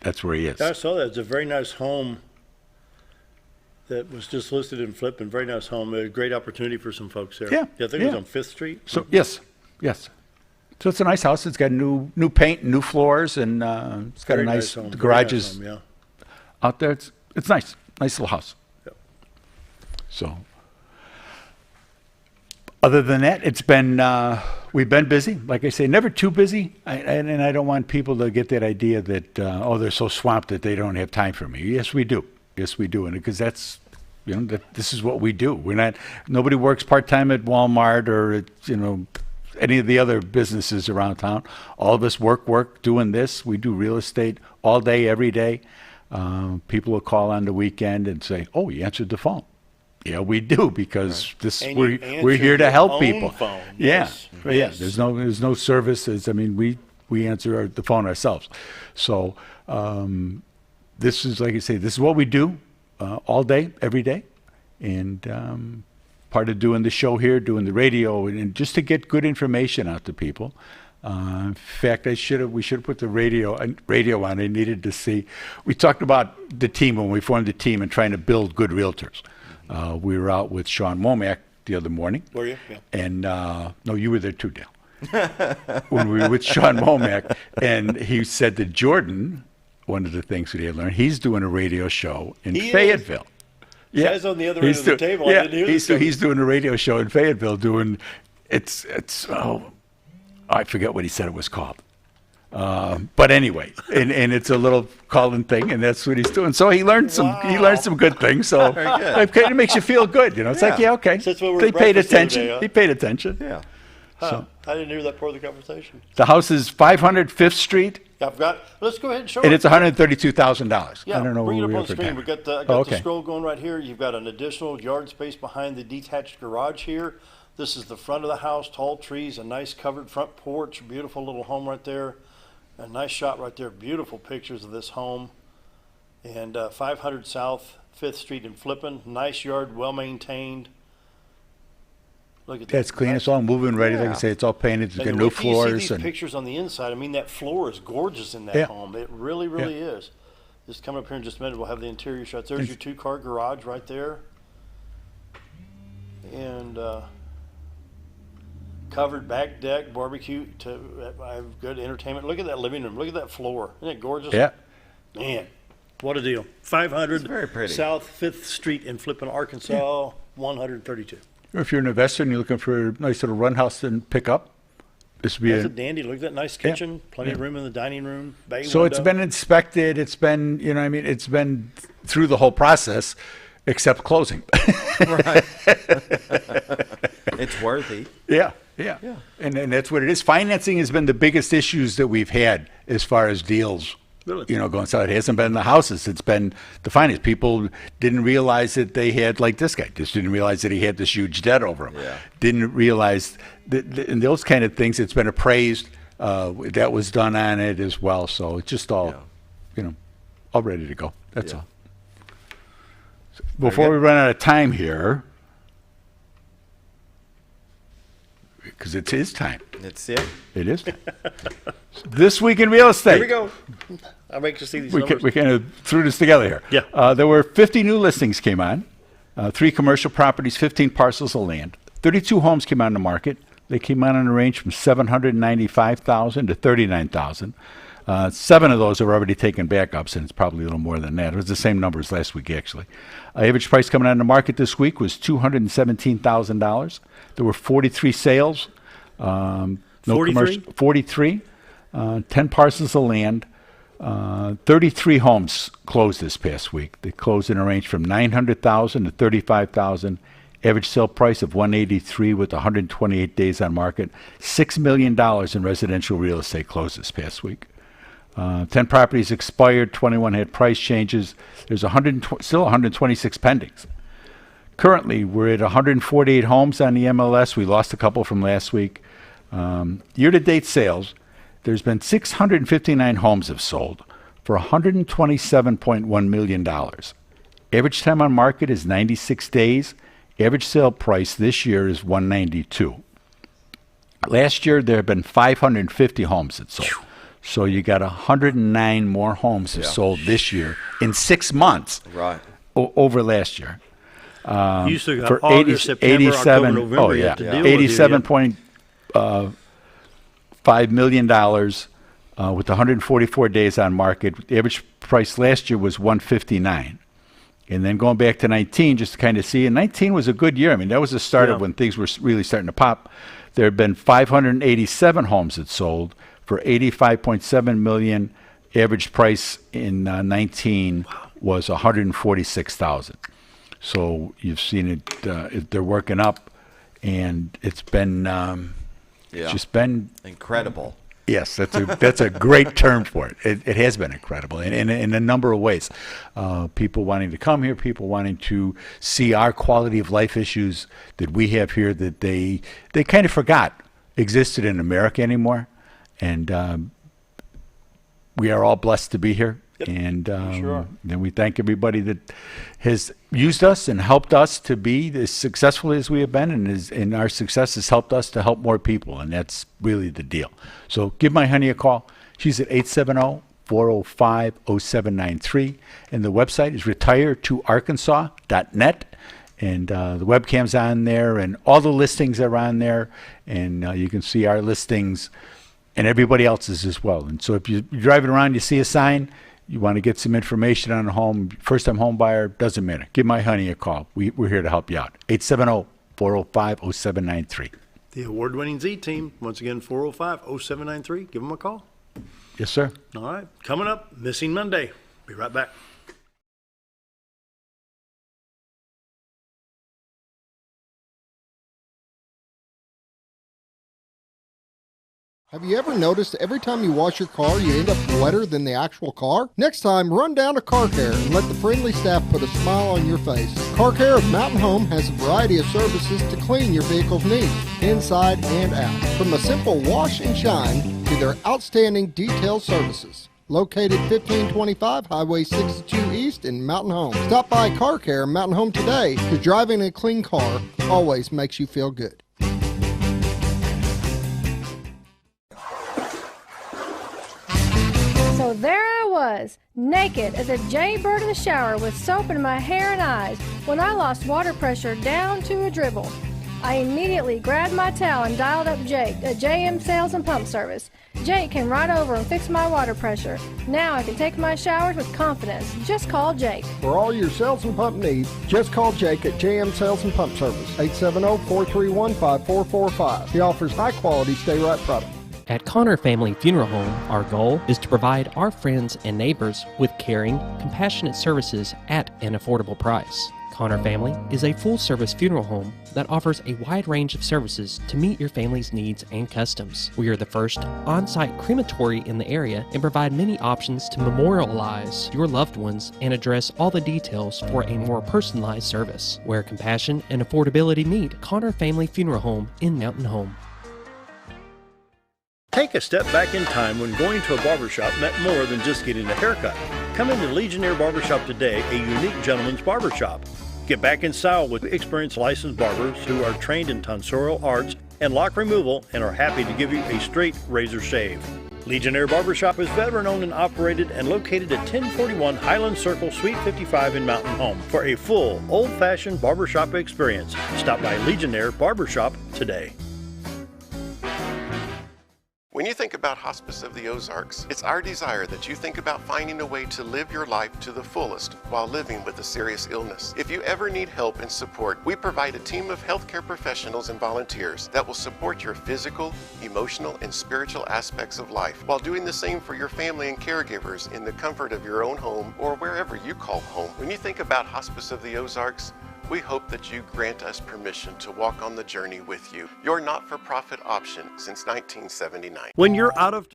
S3: that's where he is.
S2: I saw that. It's a very nice home that was just listed in Flippin. Very nice home. A great opportunity for some folks there.
S3: Yeah,
S2: I think it was on 5th Street.
S3: So yes. So it's a nice house. It's got new paint, new floors, and it's got
S2: Very
S3: a nice
S2: home.
S3: the garages
S2: Very nice home,
S3: out there. It's nice little house.
S2: Yep.
S3: So other than that, it's been we've been busy. Like I say, never too busy. And I don't want people to get that idea that they're so swamped that they don't have time for me. Yes, we do. And because that's this is what we do. Nobody works part-time at Walmart or at, any of the other businesses around town. All of us work doing this. We do real estate all day, every day. People will call on the weekend and say, "Oh, you answered the phone." Yeah, we do, because we're here to help people.
S2: Phone.
S3: Yeah,
S2: Yes.
S3: There's no services. We answer the phone ourselves. So this is, like I say, this is what we do all day, every day, and part of doing the show here, doing the radio, and just to get good information out to people. In fact, we should have put the radio on. I needed to see. We talked about the team when we formed the team and trying to build good realtors. We were out with Sean Womack the other morning.
S2: Were you? Yeah.
S3: And no, you were there too, Dale. When we were with Sean Womack, and he said that Jordan, one of the things that he had learned, he's doing a radio show in Fayetteville.
S2: Yeah, guys on the other end of the table.
S3: Yeah,
S2: I didn't hear
S3: he's doing a radio show in Fayetteville. I forget what he said it was called. But anyway, and it's a little call-in thing, and that's what he's doing. So he learned some good things. So it kind of makes you feel good, It's like, okay,
S2: So that's what we're
S3: they
S2: at
S3: paid
S2: breakfast the other
S3: attention.
S2: day, huh?
S3: They paid attention.
S4: Yeah.
S3: So
S2: I didn't hear that part of the conversation.
S3: the house is 500 5th Street,
S2: Let's go ahead and show
S3: and
S2: it.
S3: it's $132,000.
S2: Yeah,
S3: I don't know
S2: bring it
S3: where
S2: up
S3: we
S2: on
S3: are for
S2: screen.
S3: time.
S2: I got the scroll going right here. You've got an additional yard space behind the detached garage here. This is the front of the house, tall trees, a nice covered front porch, beautiful little home right there. A nice shot right there, beautiful pictures of this home. And 500 South 5th Street in Flippin. Nice yard, well maintained. Look at that.
S3: That's clean. It's all moving ready. Like I say, it's all painted. It's got new
S2: wait till you see
S3: floors.
S2: these
S3: And
S2: pictures on the inside. That floor is gorgeous in that
S3: Yeah.
S2: home. It really, really is. Just coming up here in just a minute, we'll have the interior shots. There's your 2-car garage right there. And covered back deck, barbecue, I have good entertainment. Look at that living room. Look at that floor. Isn't it gorgeous?
S3: yeah.
S2: Man, what a deal. 500
S4: very pretty.
S2: South 5th Street in Flippin, Arkansas, 132.
S3: Or if you're an investor and you're looking for a nice little run house to pick up, this would be
S2: That's a dandy. Look at that nice kitchen. Plenty of room in the dining room. Bay
S3: So
S2: window.
S3: it's been inspected. It's been, it's been through the whole process. except closing.
S4: Right. It's worthy.
S3: Yeah. And that's what it is. Financing has been the biggest issues that we've had as far as deals.
S2: Really?
S3: Going south. It hasn't been the houses. It's been the finance. People didn't realize that they had, like this guy, just didn't realize that he had this huge debt over him.
S4: Yeah.
S3: Didn't realize that, and those kind of things. It's been appraised. That was done on it as well. So it's just all, all ready to go. That's all. So before we run out of time here, because it's his time.
S4: It's it.
S3: It is time. This week in real estate.
S2: Here we go. I'm anxious to see these
S3: We
S2: numbers.
S3: kind of threw this together here.
S2: Yeah.
S3: There were 50 new listings came on, 3 commercial properties, 15 parcels of land. 32 homes came on the market. They came on in a range from $795,000 to $39,000. 7 of those are already taken backups, and it's probably a little more than that. It was the same numbers last week, actually. Average price coming on the market this week was $217,000. There were 43 sales.
S2: 43?
S3: 43. 10 parcels of land. 33 homes closed this past week. They closed in a range from $900,000 to $35,000. Average sale price of $183 with 128 days on market. $6 million in residential real estate closed this past week. 10 properties expired. 21 had price changes. There's still 126 pendings. Currently, we're at 148 homes on the MLS. We lost a couple from last week. Year-to-date sales, there's been 659 homes have sold for $127.1 million. Average time on market is 96 days. Average sale price this year is $192. Last year, there have been 550 homes that sold. So you got 109 more homes that sold this year in 6 months.
S4: Right.
S3: Over last year.
S2: You still got
S3: For
S2: August, September, October, November.
S3: Oh,
S2: you
S3: yeah.
S2: have to deal with it,
S3: $87.5 million with 144 days on market. The average price last year was $159. And then going back to 19, just to kind of see, and 19 was a good year. I mean, that was the start of when things were really starting to pop. There have been 587 homes that sold for $85.7 million. Average price in 19 was $146,000. So you've seen it. They're working up, and it's been just been
S4: incredible.
S3: Yes, that's a great term for it. It has been incredible in a number of ways. People wanting to come here, people wanting to see our quality of life issues that we have here that they kind of forgot existed in America anymore. And we are all blessed to be here.
S2: Yep,
S3: And
S2: sure.
S3: then we thank everybody that has used us and helped us to be as successful as we have been, and our success has helped us to help more people, and that's really the deal. So give my honey a call. She's at 870-405-0793, and the website is retiretoarkansas.net, and the webcam's on there, and all the listings are on there, and you can see our listings and everybody else's as well. And so if you're driving around, you see a sign, you want to get some information on a home, first-time home buyer, doesn't matter. Give my honey a call. We're here to help you out. 870-405-0793.
S2: The award-winning Z team, once again, 405-0793. Give them a call.
S3: Yes, sir.
S2: All right. Coming up, Missing Monday. Be right back.
S8: Have you ever noticed every time you wash your car, you end up wetter than the actual car? Next time, run down to Car Care and let the friendly staff put a smile on your face. Car Care of Mountain Home has a variety of services to clean your vehicle's needs, inside and out. From a simple wash and shine to their outstanding detail services. Located 1525 Highway 62 East in Mountain Home. Stop by Car Care Mountain Home today, because driving a clean car always makes you feel good.
S9: So there I was, naked as a jaybird in the shower with soap in my hair and eyes when I lost water pressure down to a dribble. I immediately grabbed my towel and dialed up Jake at JM Sales and Pump Service. Jake came right over and fixed my water pressure. Now I can take my showers with confidence. Just call Jake.
S8: For all your sales and pump needs, just call Jake at JM Sales and Pump Service, 870-431-5445. He offers high-quality stay-right products.
S1: At Connor Family Funeral Home, our goal is to provide our friends and neighbors with caring, compassionate services at an affordable price. Connor Family is a full-service funeral home that offers a wide range of services to meet your family's needs and customs. We are the first on-site crematory in the area and provide many options to memorialize your loved ones and address all the details for a more personalized service. Where compassion and affordability meet, Connor Family Funeral Home in Mountain Home.
S2: Take a step back in time when going to a barbershop meant more than just getting a haircut. Come into Legionnaire Barbershop today, a unique gentleman's barbershop. Get back in style with experienced licensed barbers who are trained in tonsorial arts and lock removal and are happy to give you a straight razor shave. Legionnaire Barbershop is veteran-owned and operated and located at 1041 Highland Circle, Suite 55 in Mountain Home. For a full, old-fashioned barbershop experience, stop by Legionnaire Barbershop today.
S10: When you think about Hospice of the Ozarks, it's our desire that you think about finding a way to live your life to the fullest while living with a serious illness. If you ever need help and support, we provide a team of healthcare professionals and volunteers that will support your physical, emotional, and spiritual aspects of life while doing the same for your family and caregivers in the comfort of your own home or wherever you call home. When you think about Hospice of the Ozarks, we hope that you grant us permission to walk on the journey with you. Your not-for-profit option since 1979.
S2: When you're out of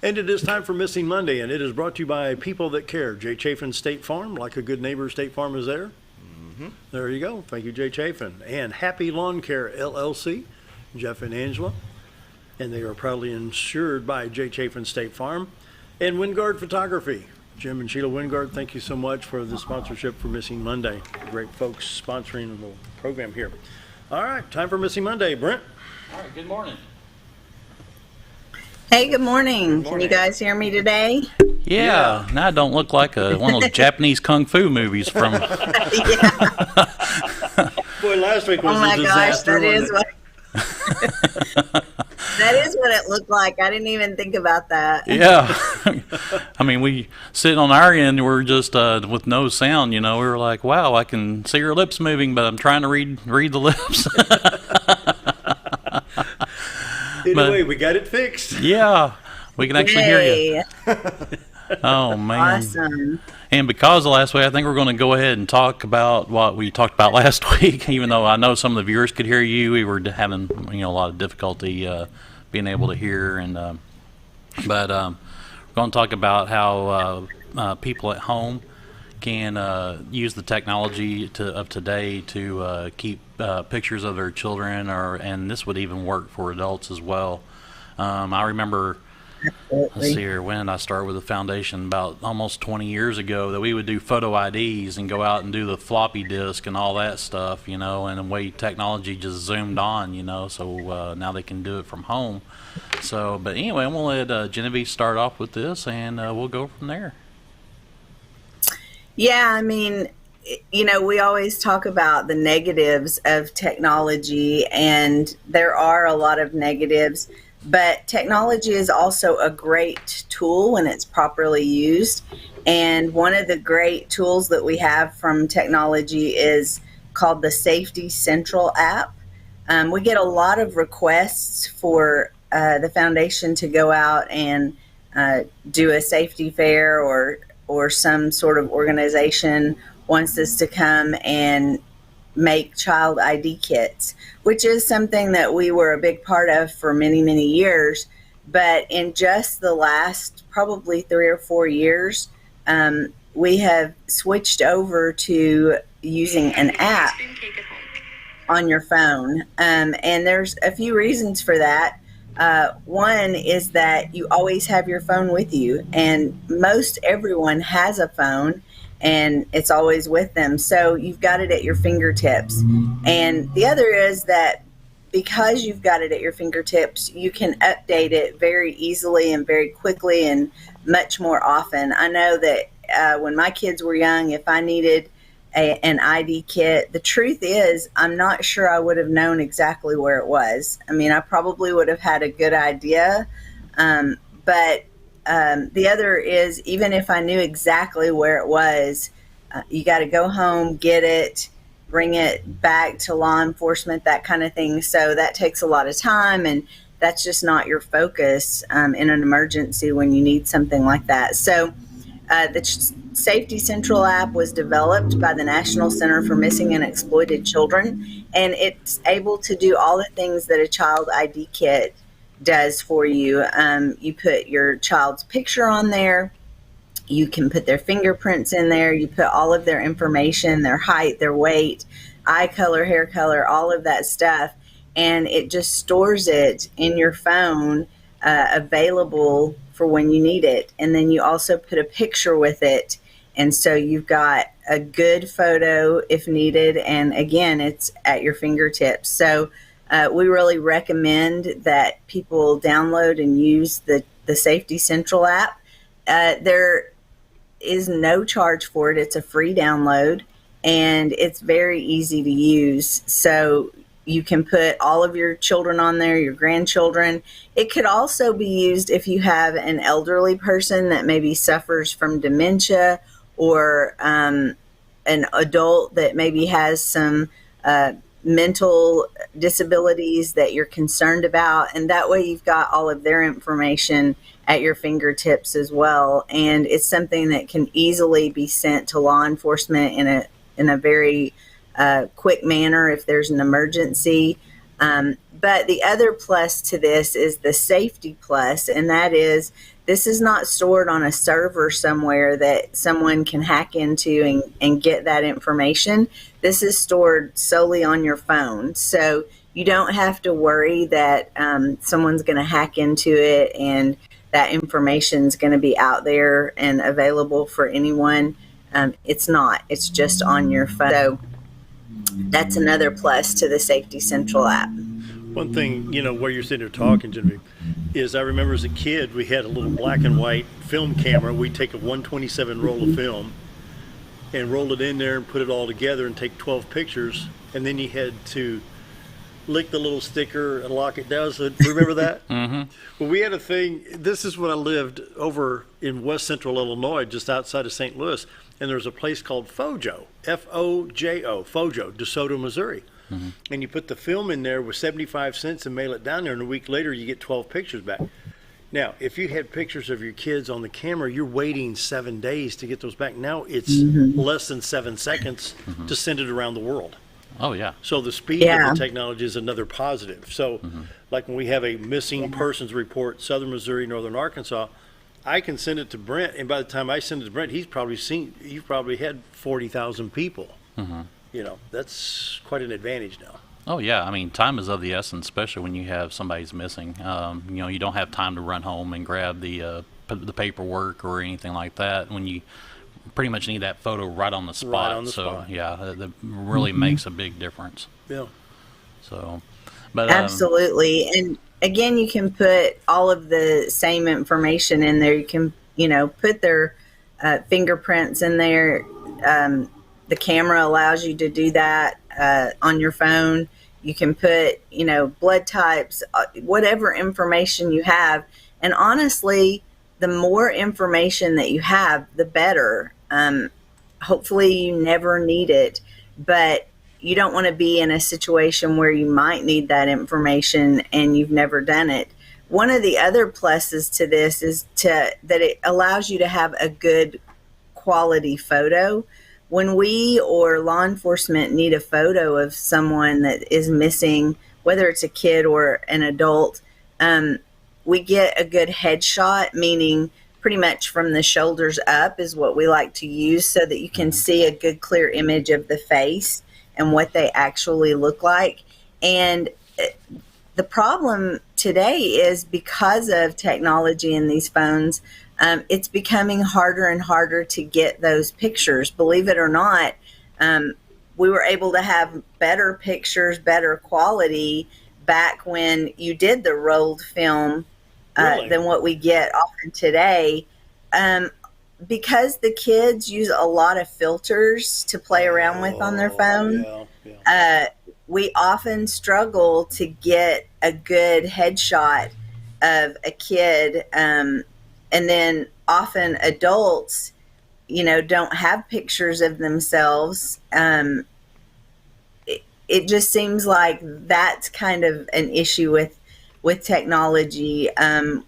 S2: And it is time for Missing Monday, and it is brought to you by People That Care. Jay Chafin State Farm, like a good neighbor, State Farm is there. There you go. Thank you, Jay Chafin. And Happy Lawn Care LLC, Jeff and Angela. And they are proudly insured by Jay Chafin State Farm. And Wingard Photography. Jim and Sheila Wingard, thank you so much for the sponsorship for Missing Monday. Great folks sponsoring the program here. All right, time for Missing Monday. Brent?
S11: All right, good morning.
S12: Hey, good morning. Can you guys hear me today?
S11: Yeah. Now I don't look like one of those Japanese kung fu movies from.
S2: Boy, last week was a disaster.
S12: That is what. That is what it looked like. I didn't even think about that.
S11: Yeah. I mean, we sitting on our end, we're just with no sound, you know. We were like, wow, I can see your lips moving, but I'm trying to read the lips.
S2: Anyway, we got it fixed.
S11: Yeah. We can actually hear you. Oh, man.
S12: Awesome.
S11: And because of last week, I think we're going to go ahead and talk about what we talked about last week. Even though I know some of the viewers could hear you, we were having a lot of difficulty being able to hear. And but we're going to talk about how people at home can use the technology of today to keep pictures of their children, and this would even work for adults as well. I remember. Let's see here. When did I start with the foundation? About almost 20 years ago, that we would do photo IDs and go out and do the floppy disk and all that stuff, you know, and the way technology just zoomed on, you know, so now they can do it from home. So, but anyway, I'm going to let Genevie start off with this, and we'll go from there.
S12: Yeah, I mean, you know, we always talk about the negatives of technology, and there are a lot of negatives. But technology is also a great tool when it's properly used. And one of the great tools that we have from technology is called the Safety Central app. We get a lot of requests for the foundation to go out and do a safety fair, or some sort of organization wants us to come and make child ID kits, which is something that we were a big part of for many, many years. But in just the last probably 3 or 4 years, we have switched over to using an app on your phone. And there's a few reasons for that. One is that you always have your phone with you, and most everyone has a phone, and it's always with them. So you've got it at your fingertips. And the other is that because you've got it at your fingertips, you can update it very easily and very quickly and much more often. I know that when my kids were young, if I needed an ID kit, the truth is I'm not sure I would have known exactly where it was. I mean, I probably would have had a good idea, but the other is, even if I knew exactly where it was, you got to go home, get it, bring it back to law enforcement, that kind of thing. So that takes a lot of time, and that's just not your focus in an emergency when you need something like that. So the Safety Central app was developed by the National Center for Missing and Exploited Children, and it's able to do all the things that a child ID kit does for you. You put your child's picture on there. You can put their fingerprints in there. You put all of their information, their height, their weight, eye color, hair color, all of that stuff. And it just stores it in your phone, available for when you need it. And then you also put a picture with it. And so you've got a good photo if needed. And again, it's at your fingertips. So we really recommend that people download and use the Safety Central app. There is no charge for it. It's a free download, and it's very easy to use. So you can put all of your children on there, your grandchildren. It could also be used if you have an elderly person that maybe suffers from dementia, or an adult that maybe has some mental disabilities that you're concerned about. And that way you've got all of their information at your fingertips as well. And it's something that can easily be sent to law enforcement in a very quick manner if there's an emergency. But the other plus to this is the safety plus, and that is this is not stored on a server somewhere that someone can hack into and get that information. This is stored solely on your phone. So you don't have to worry that someone's going to hack into it and that information is going to be out there and available for anyone. It's not. It's just on your phone. So that's another plus to the Safety Central app.
S2: One thing, where you're sitting there talking, Genevie, is I remember as a kid, we had a little black and white film camera. We'd take a 127 roll of film and roll it in there and put it all together and take 12 pictures. And then you had to lick the little sticker and lock it down. So remember that?
S11: Mm-hmm.
S2: Well, we had a thing. This is when I lived over in West Central Illinois, just outside of St. Louis. And there was a place called Fojo, F-O-J-O, Fojo, DeSoto, Missouri. Mm-hmm. And you put the film in there with 75 cents and mail it down there, and a week later you get 12 pictures back. Now, if you had pictures of your kids on the camera, you're waiting 7 days to get those back. Now it's less than 7 seconds to send it around the world.
S11: Oh, yeah.
S2: So the speed of the technology is another positive. So like when we have a missing persons report, Southern Missouri, Northern Arkansas, I can send it to Brent, and by the time I send it to Brent, you've probably had 40,000 people. That's quite an advantage now.
S11: Oh, yeah. I mean, time is of the essence, especially when you have somebody's missing. You don't have time to run home and grab the paperwork or anything like that when you pretty much need that photo right on the spot.
S2: Right on the spot.
S11: Yeah, that really makes a big difference.
S2: Yeah.
S11: So, but
S12: absolutely. And again, you can put all of the same information in there. You can, put their fingerprints in there. The camera allows you to do that on your phone. You can put, blood types, whatever information you have. And honestly, the more information that you have, the better. Hopefully you never need it, but you don't want to be in a situation where you might need that information and you've never done it. One of the other pluses to this is that it allows you to have a good quality photo. When we or law enforcement need a photo of someone that is missing, whether it's a kid or an adult, we get a good headshot, meaning pretty much from the shoulders up is what we like to use so that you can see a good clear image of the face and what they actually look like. And the problem today is because of technology in these phones, it's becoming harder and harder to get those pictures. Believe it or not, we were able to have better pictures, better quality back when you did the rolled film than what we get often today. Because the kids use a lot of filters to play around with on their phone, we often struggle to get a good headshot of a kid. And then often adults, don't have pictures of themselves. It just seems like that's kind of an issue with technology.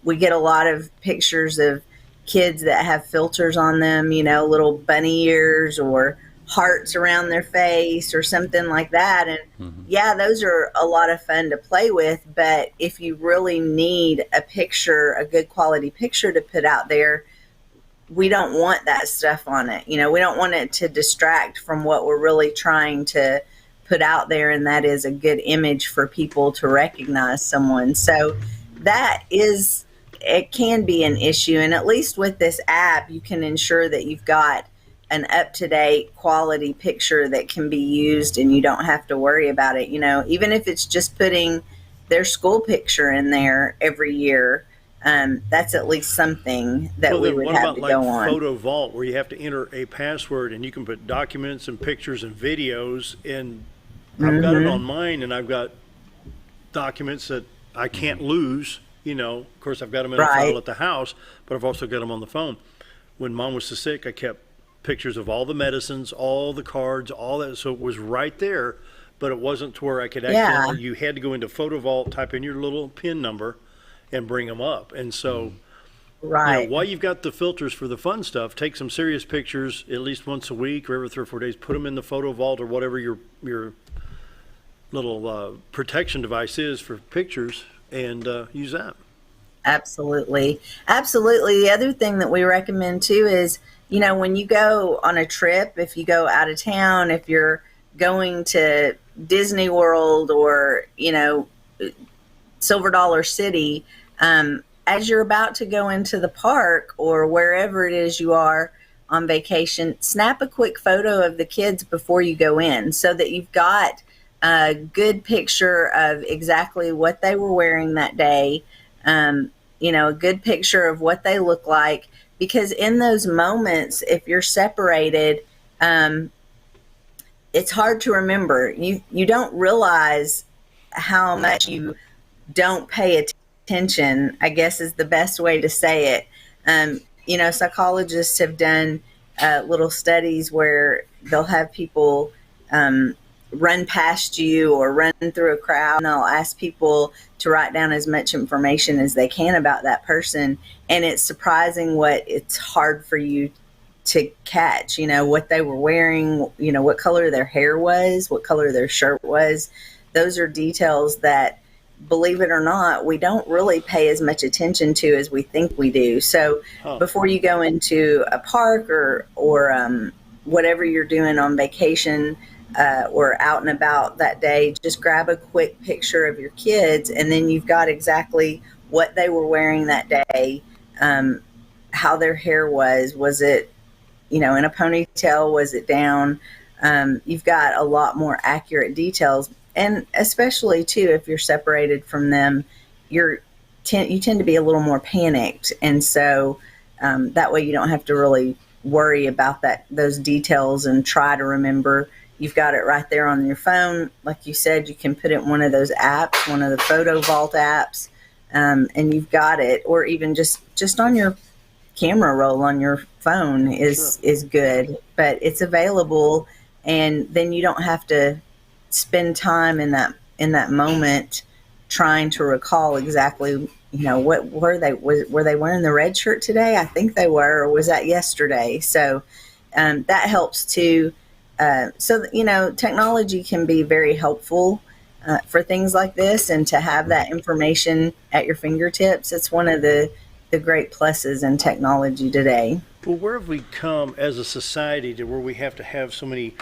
S12: We get a lot of pictures of kids that have filters on them, little bunny ears or hearts around their face or something like that. And yeah, those are a lot of fun to play with. But if you really need a good quality picture to put out there, we don't want that stuff on it. We don't want it to distract from what we're really trying to put out there, and that is a good image for people to recognize someone. So it can be an issue. And at least with this app, you can ensure that you've got an up-to-date quality picture that can be used and you don't have to worry about it. Even if it's just putting their school picture in there every year, that's at least something that we would have to go on.
S2: What about Photo Vault, where you have to enter a password and you can put documents and pictures and videos? And I've got it on mine, and I've got documents that I can't lose. Of course, I've got them in a file at the house, but I've also got them on the phone. When Mom was so sick, I kept pictures of all the medicines, all the cards, all that. So it was right there, but it wasn't to where I could actually, you had to go into Photo Vault, type in your little PIN number, and bring them up. And so, while you've got the filters for the fun stuff, take some serious pictures at least once a week or every 3 or 4 days, put them in the Photo Vault or whatever your little protection device is for pictures, and use that.
S12: Absolutely. The other thing that we recommend too is, when you go on a trip, if you go out of town, if you're going to Disney World or, Silver Dollar City, as you're about to go into the park or wherever it is you are on vacation, snap a quick photo of the kids before you go in so that you've got a good picture of exactly what they were wearing that day, a good picture of what they look like. Because in those moments, if you're separated, it's hard to remember. You don't realize how much you don't pay attention, I guess is the best way to say it. Psychologists have done little studies where they'll have people run past you or run through a crowd, and they'll ask people to write down as much information as they can about that person. And it's surprising what it's hard for you to catch, what they were wearing, what color their hair was, what color their shirt was. Those are details that, believe it or not, we don't really pay as much attention to as we think we do. So before you go into a park or whatever you're doing on vacation, or out and about that day, just grab a quick picture of your kids, and then you've got exactly what they were wearing that day, how their hair was it, in a ponytail, was it down? You've got a lot more accurate details, and especially too, if you're separated from them, you tend to be a little more panicked, and so that way you don't have to really worry about those details and try to remember. You've got it right there on your phone. Like you said, you can put it in one of those apps, one of the Photo Vault apps, and you've got it. Or even just on your camera roll on your phone is good. But it's available, and then you don't have to spend time in that moment trying to recall exactly, what were they wearing the red shirt today? I think they were, or was that yesterday? So that helps too. Technology can be very helpful for things like this, and to have that information at your fingertips, it's one of the great pluses in technology today.
S2: Well, where have we come as a society to where we have to have so many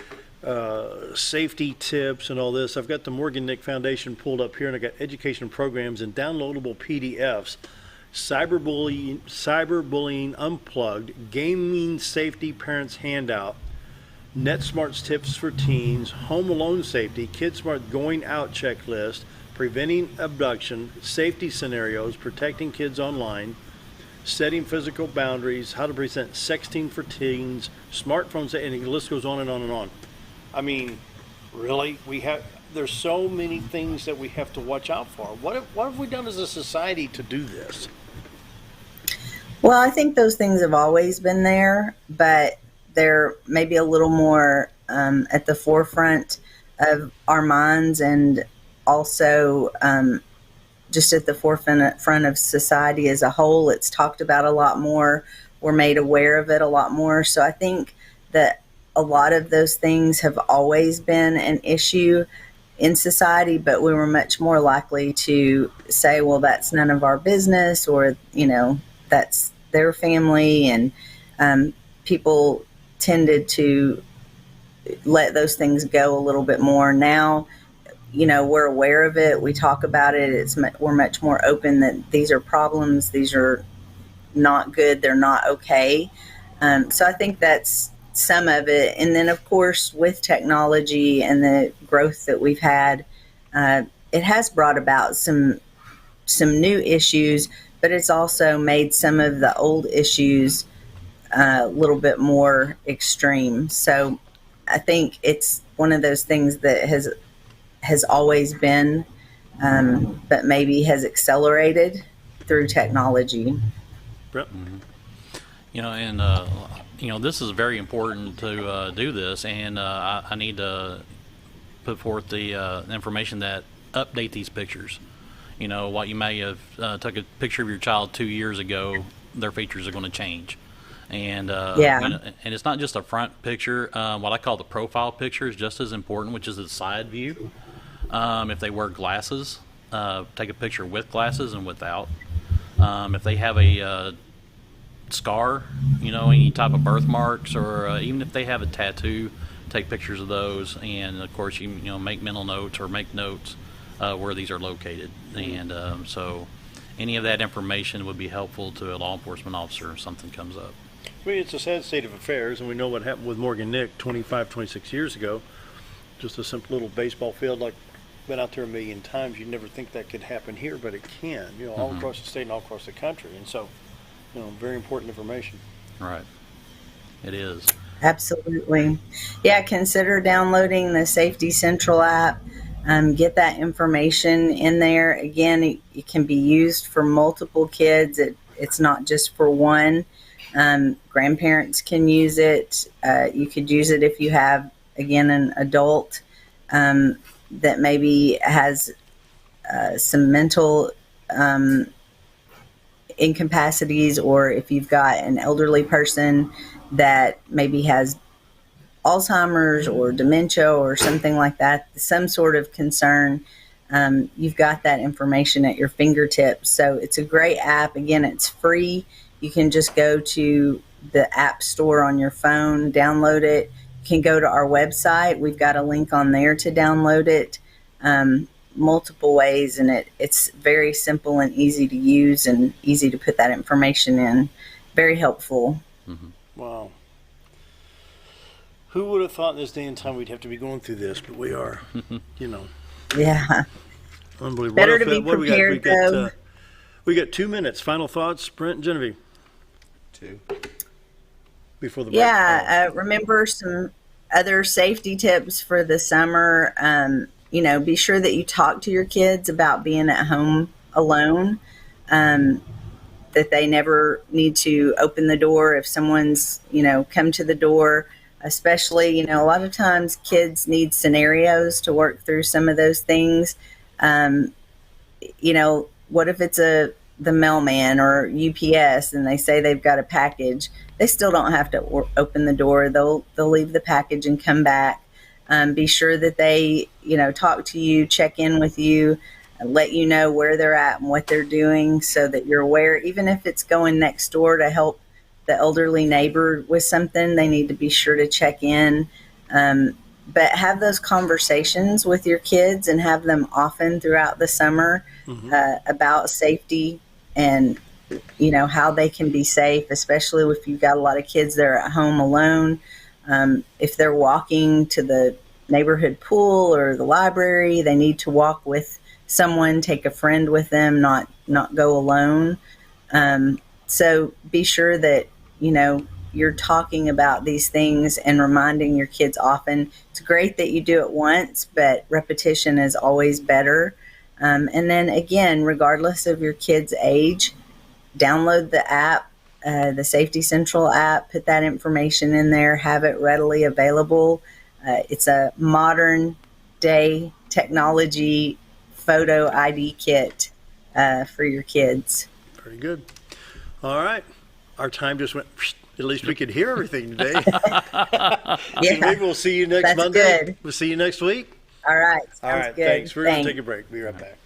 S2: safety tips and all this? I've got the Morgan Nick Foundation pulled up here, and I got education programs and downloadable PDFs, cyberbullying unplugged, gaming safety parents handout, NetSmart's tips for teens, home alone safety, KidSmart going out checklist, preventing abduction, safety scenarios, protecting kids online, setting physical boundaries, how to present sexting for teens, smartphones, and the list goes on and on and on. I mean, really, there's so many things that we have to watch out for. What have we done as a society to do this?
S12: Well, I think those things have always been there, but they're maybe a little more at the forefront of our minds, and also just at the forefront of society as a whole. It's talked about a lot more. We're made aware of it a lot more. So I think that a lot of those things have always been an issue in society, but we were much more likely to say, well, that's none of our business, or, that's their family. And people tended to let those things go a little bit more. Now, we're aware of it. We talk about it. We're much more open that these are problems. These are not good. They're not okay. So I think that's some of it. And then, of course, with technology and the growth that we've had, it has brought about some new issues, but it's also made some of the old issues a little bit more extreme. So I think it's one of those things that has always been, but maybe has accelerated through technology.
S2: Brent?
S11: This is very important to do this, and I need to put forth the information that update these pictures. What you may have took a picture of your child 2 years ago, their features are going to change. And and it's not just a front picture. What I call the profile picture is just as important, which is the side view. If they wear glasses, take a picture with glasses and without. If they have a scar, any type of birthmarks, or even if they have a tattoo, take pictures of those. And of course, you make mental notes or make notes where these are located. And so any of that information would be helpful to a law enforcement officer if something comes up.
S2: Well, it's a sad state of affairs, and we know what happened with Morgan Nick 25, 26 years ago. Just a simple little baseball field, like, been out there a million times. You'd never think that could happen here, but it can, all across the state and all across the country. And so, very important information.
S11: Right. It is.
S12: Absolutely. Yeah, consider downloading the Safety Central app. Get that information in there. Again, it can be used for multiple kids. It's not just for one. Grandparents can use it. You could use it if you have, again, an adult that maybe has some mental incapacities, or if you've got an elderly person that maybe has Alzheimer's or dementia or something like that, some sort of concern. You've got that information at your fingertips. So it's a great app. Again, it's free. You can just go to the app store on your phone, download it. You can go to our website. We've got a link on there to download it, multiple ways, and it's very simple and easy to use and easy to put that information in. Very helpful.
S11: Mm-hmm.
S2: Wow. Who would have thought in this day and time we'd have to be going through this, but we are,
S12: Yeah.
S2: Unbelievable.
S12: Better to be prepared, though.
S2: We got 2 minutes. Final thoughts, Brent and Genevie?
S4: 2.
S2: Before the break.
S12: Yeah, remember some other safety tips for the summer. Be sure that you talk to your kids about being at home alone, that they never need to open the door if someone's, come to the door. Especially, a lot of times kids need scenarios to work through some of those things. What if it's the mailman or UPS and they say they've got a package? They still don't have to open the door. They'll leave the package and come back. Be sure that they, talk to you, check in with you, let you know where they're at and what they're doing so that you're aware. Even if it's going next door to help the elderly neighbor with something, they need to be sure to check in. But have those conversations with your kids and have them often throughout the summer about safety and, how they can be safe, especially if you've got a lot of kids that are at home alone. If they're walking to the neighborhood pool or the library, they need to walk with someone, take a friend with them, not go alone. So be sure that, you're talking about these things and reminding your kids often. It's great that you do it once, but repetition is always better. And then again, regardless of your kid's age, download the app, the Safety Central app, put that information in there, have it readily available. It's a modern day technology photo ID kit for your kids.
S2: Very good. All right. Our time just went, at least we could hear everything today. Maybe we'll see you next Monday.
S12: Good.
S2: We'll see you next week.
S12: All right.
S2: All right.
S12: Good.
S2: Thanks. We're going to take a break. Be right back.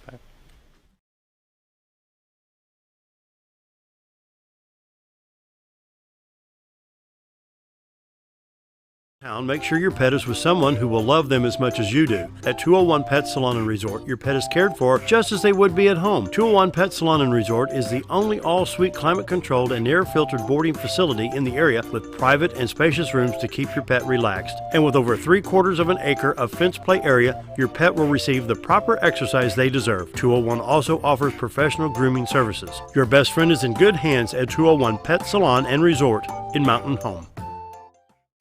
S2: Make sure your pet is with someone who will love them as much as you do. At 201 Pet Salon and Resort, your pet is cared for just as they would be at home. 201 Pet Salon and Resort is the only all-suite climate-controlled and air-filtered boarding facility in the area with private and spacious rooms to keep your pet relaxed. And with over 3/4 of an acre of fenced play area, your pet will receive the proper exercise they deserve. 201 also offers professional grooming services. Your best friend is in good hands at 201 Pet Salon and Resort in Mountain Home.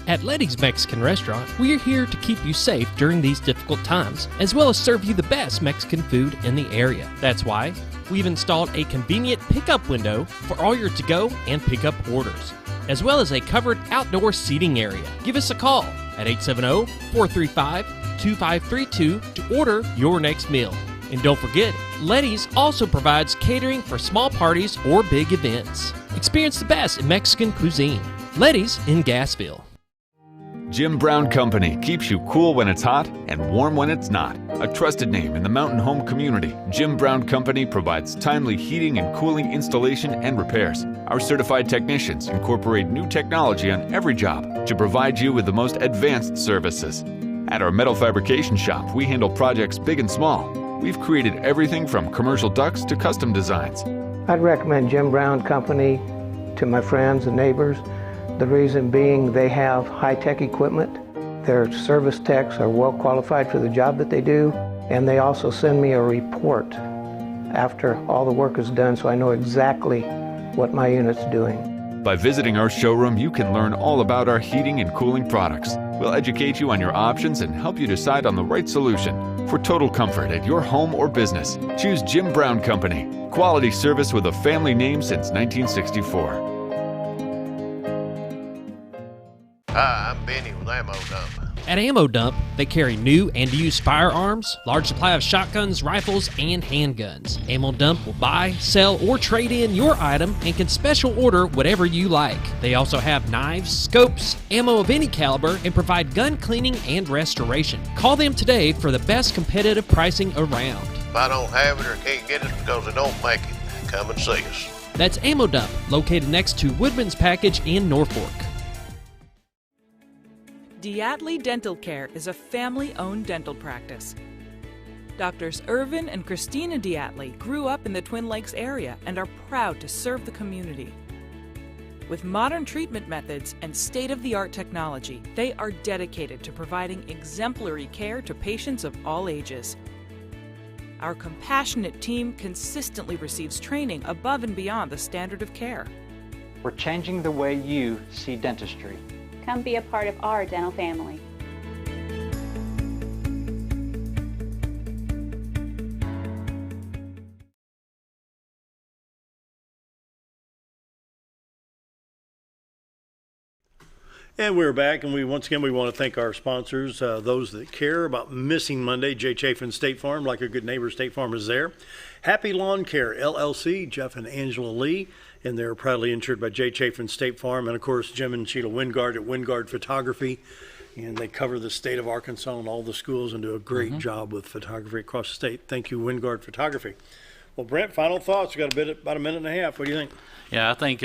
S1: At Letty's Mexican Restaurant, we're here to keep you safe during these difficult times, as well as serve you the best Mexican food in the area. That's why we've installed a convenient pickup window for all your to-go and pickup orders, as well as a covered outdoor seating area. Give us a call at 870-435-2532 to order your next meal. And don't forget, Letty's also provides catering for small parties or big events. Experience the best in Mexican cuisine. Letty's in Gassville.
S13: Jim Brown Company keeps you cool when it's hot and warm when it's not. A trusted name in the mountain home community, Jim Brown Company provides timely heating and cooling installation and repairs. Our certified technicians incorporate new technology on every job to provide you with the most advanced services. At our metal fabrication shop, we handle projects big and small. We've created everything from commercial ducts to custom designs.
S14: I'd recommend Jim Brown Company to my friends and neighbors. The reason being they have high-tech equipment. Their service techs are well qualified for the job that they do, and they also send me a report after all the work is done so I know exactly what my unit's doing.
S13: By visiting our showroom, you can learn all about our heating and cooling products. We'll educate you on your options and help you decide on the right solution. For total comfort at your home or business, choose Jim Brown Company. Quality service with a family name since 1964.
S15: Hi, I'm Benny with Ammo Dump.
S1: At Ammo Dump, they carry new and used firearms, large supply of shotguns, rifles, and handguns. Ammo Dump will buy, sell, or trade in your item and can special order whatever you like. They also have knives, scopes, ammo of any caliber, and provide gun cleaning and restoration. Call them today for the best competitive pricing around.
S15: If I don't have it or can't get it because they don't make it, come and see us.
S1: That's Ammo Dump, located next to Woodman's Package in Norfolk.
S16: Diatley Dental Care is a family-owned dental practice. Doctors Irvin and Christina Diatley grew up in the Twin Lakes area and are proud to serve the community. With modern treatment methods and state-of-the-art technology, they are dedicated to providing exemplary care to patients of all ages. Our compassionate team consistently receives training above and beyond the standard of care.
S17: We're changing the way you see dentistry.
S18: Come be a part of our dental family.
S2: And we're back, and once again we want to thank our sponsors, those that care about missing Monday. Jay Chafin State Farm, like a good neighbor, State Farm is there. Happy Lawn Care LLC, Jeff and Angela Lee, and they're proudly insured by Jay Chafin State Farm, and of course Jim and Sheila Wingard at Wingard Photography, and they cover the state of Arkansas and all the schools and do a great job with photography across the state. Thank you, Wingard Photography. Well, Brent, final thoughts. We got about a minute and a half. What do you think?
S11: Yeah, I think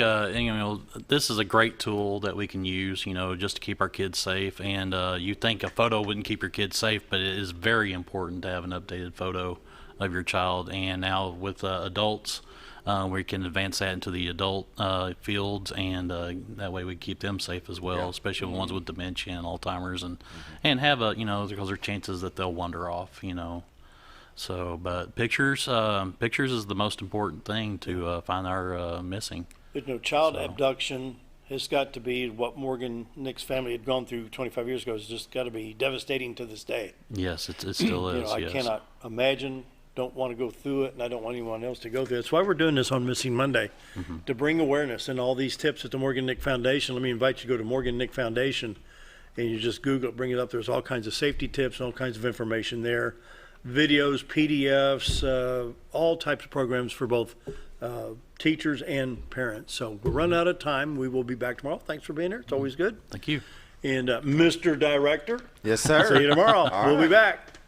S11: this is a great tool that we can use, just to keep our kids safe. And you think a photo wouldn't keep your kids safe, but it is very important to have an updated photo of your child. And now with adults, we can advance that into the adult fields, and that way we keep them safe as well, especially the ones with dementia and Alzheimer's, and have because there are chances that they'll wander off, So, but pictures is the most important thing to find our missing.
S2: Child abduction has got to be what Morgan Nick's family had gone through 25 years ago. It's just got to be devastating to this day.
S11: Yes, it still is.
S2: I cannot imagine, don't want to go through it, and I don't want anyone else to go through it. That's why we're doing this on Missing Monday, to bring awareness and all these tips at the Morgan Nick Foundation. Let me invite you to go to Morgan Nick Foundation, and you just Google it, bring it up. There's all kinds of safety tips, all kinds of information there. videos, PDFs, all types of programs for both teachers and parents. So we're running out of time. We will be back tomorrow. Thanks for being here. It's always good.
S11: Thank you.
S2: And Mr. Director.
S4: Yes, sir.
S2: See you tomorrow. We'll be back.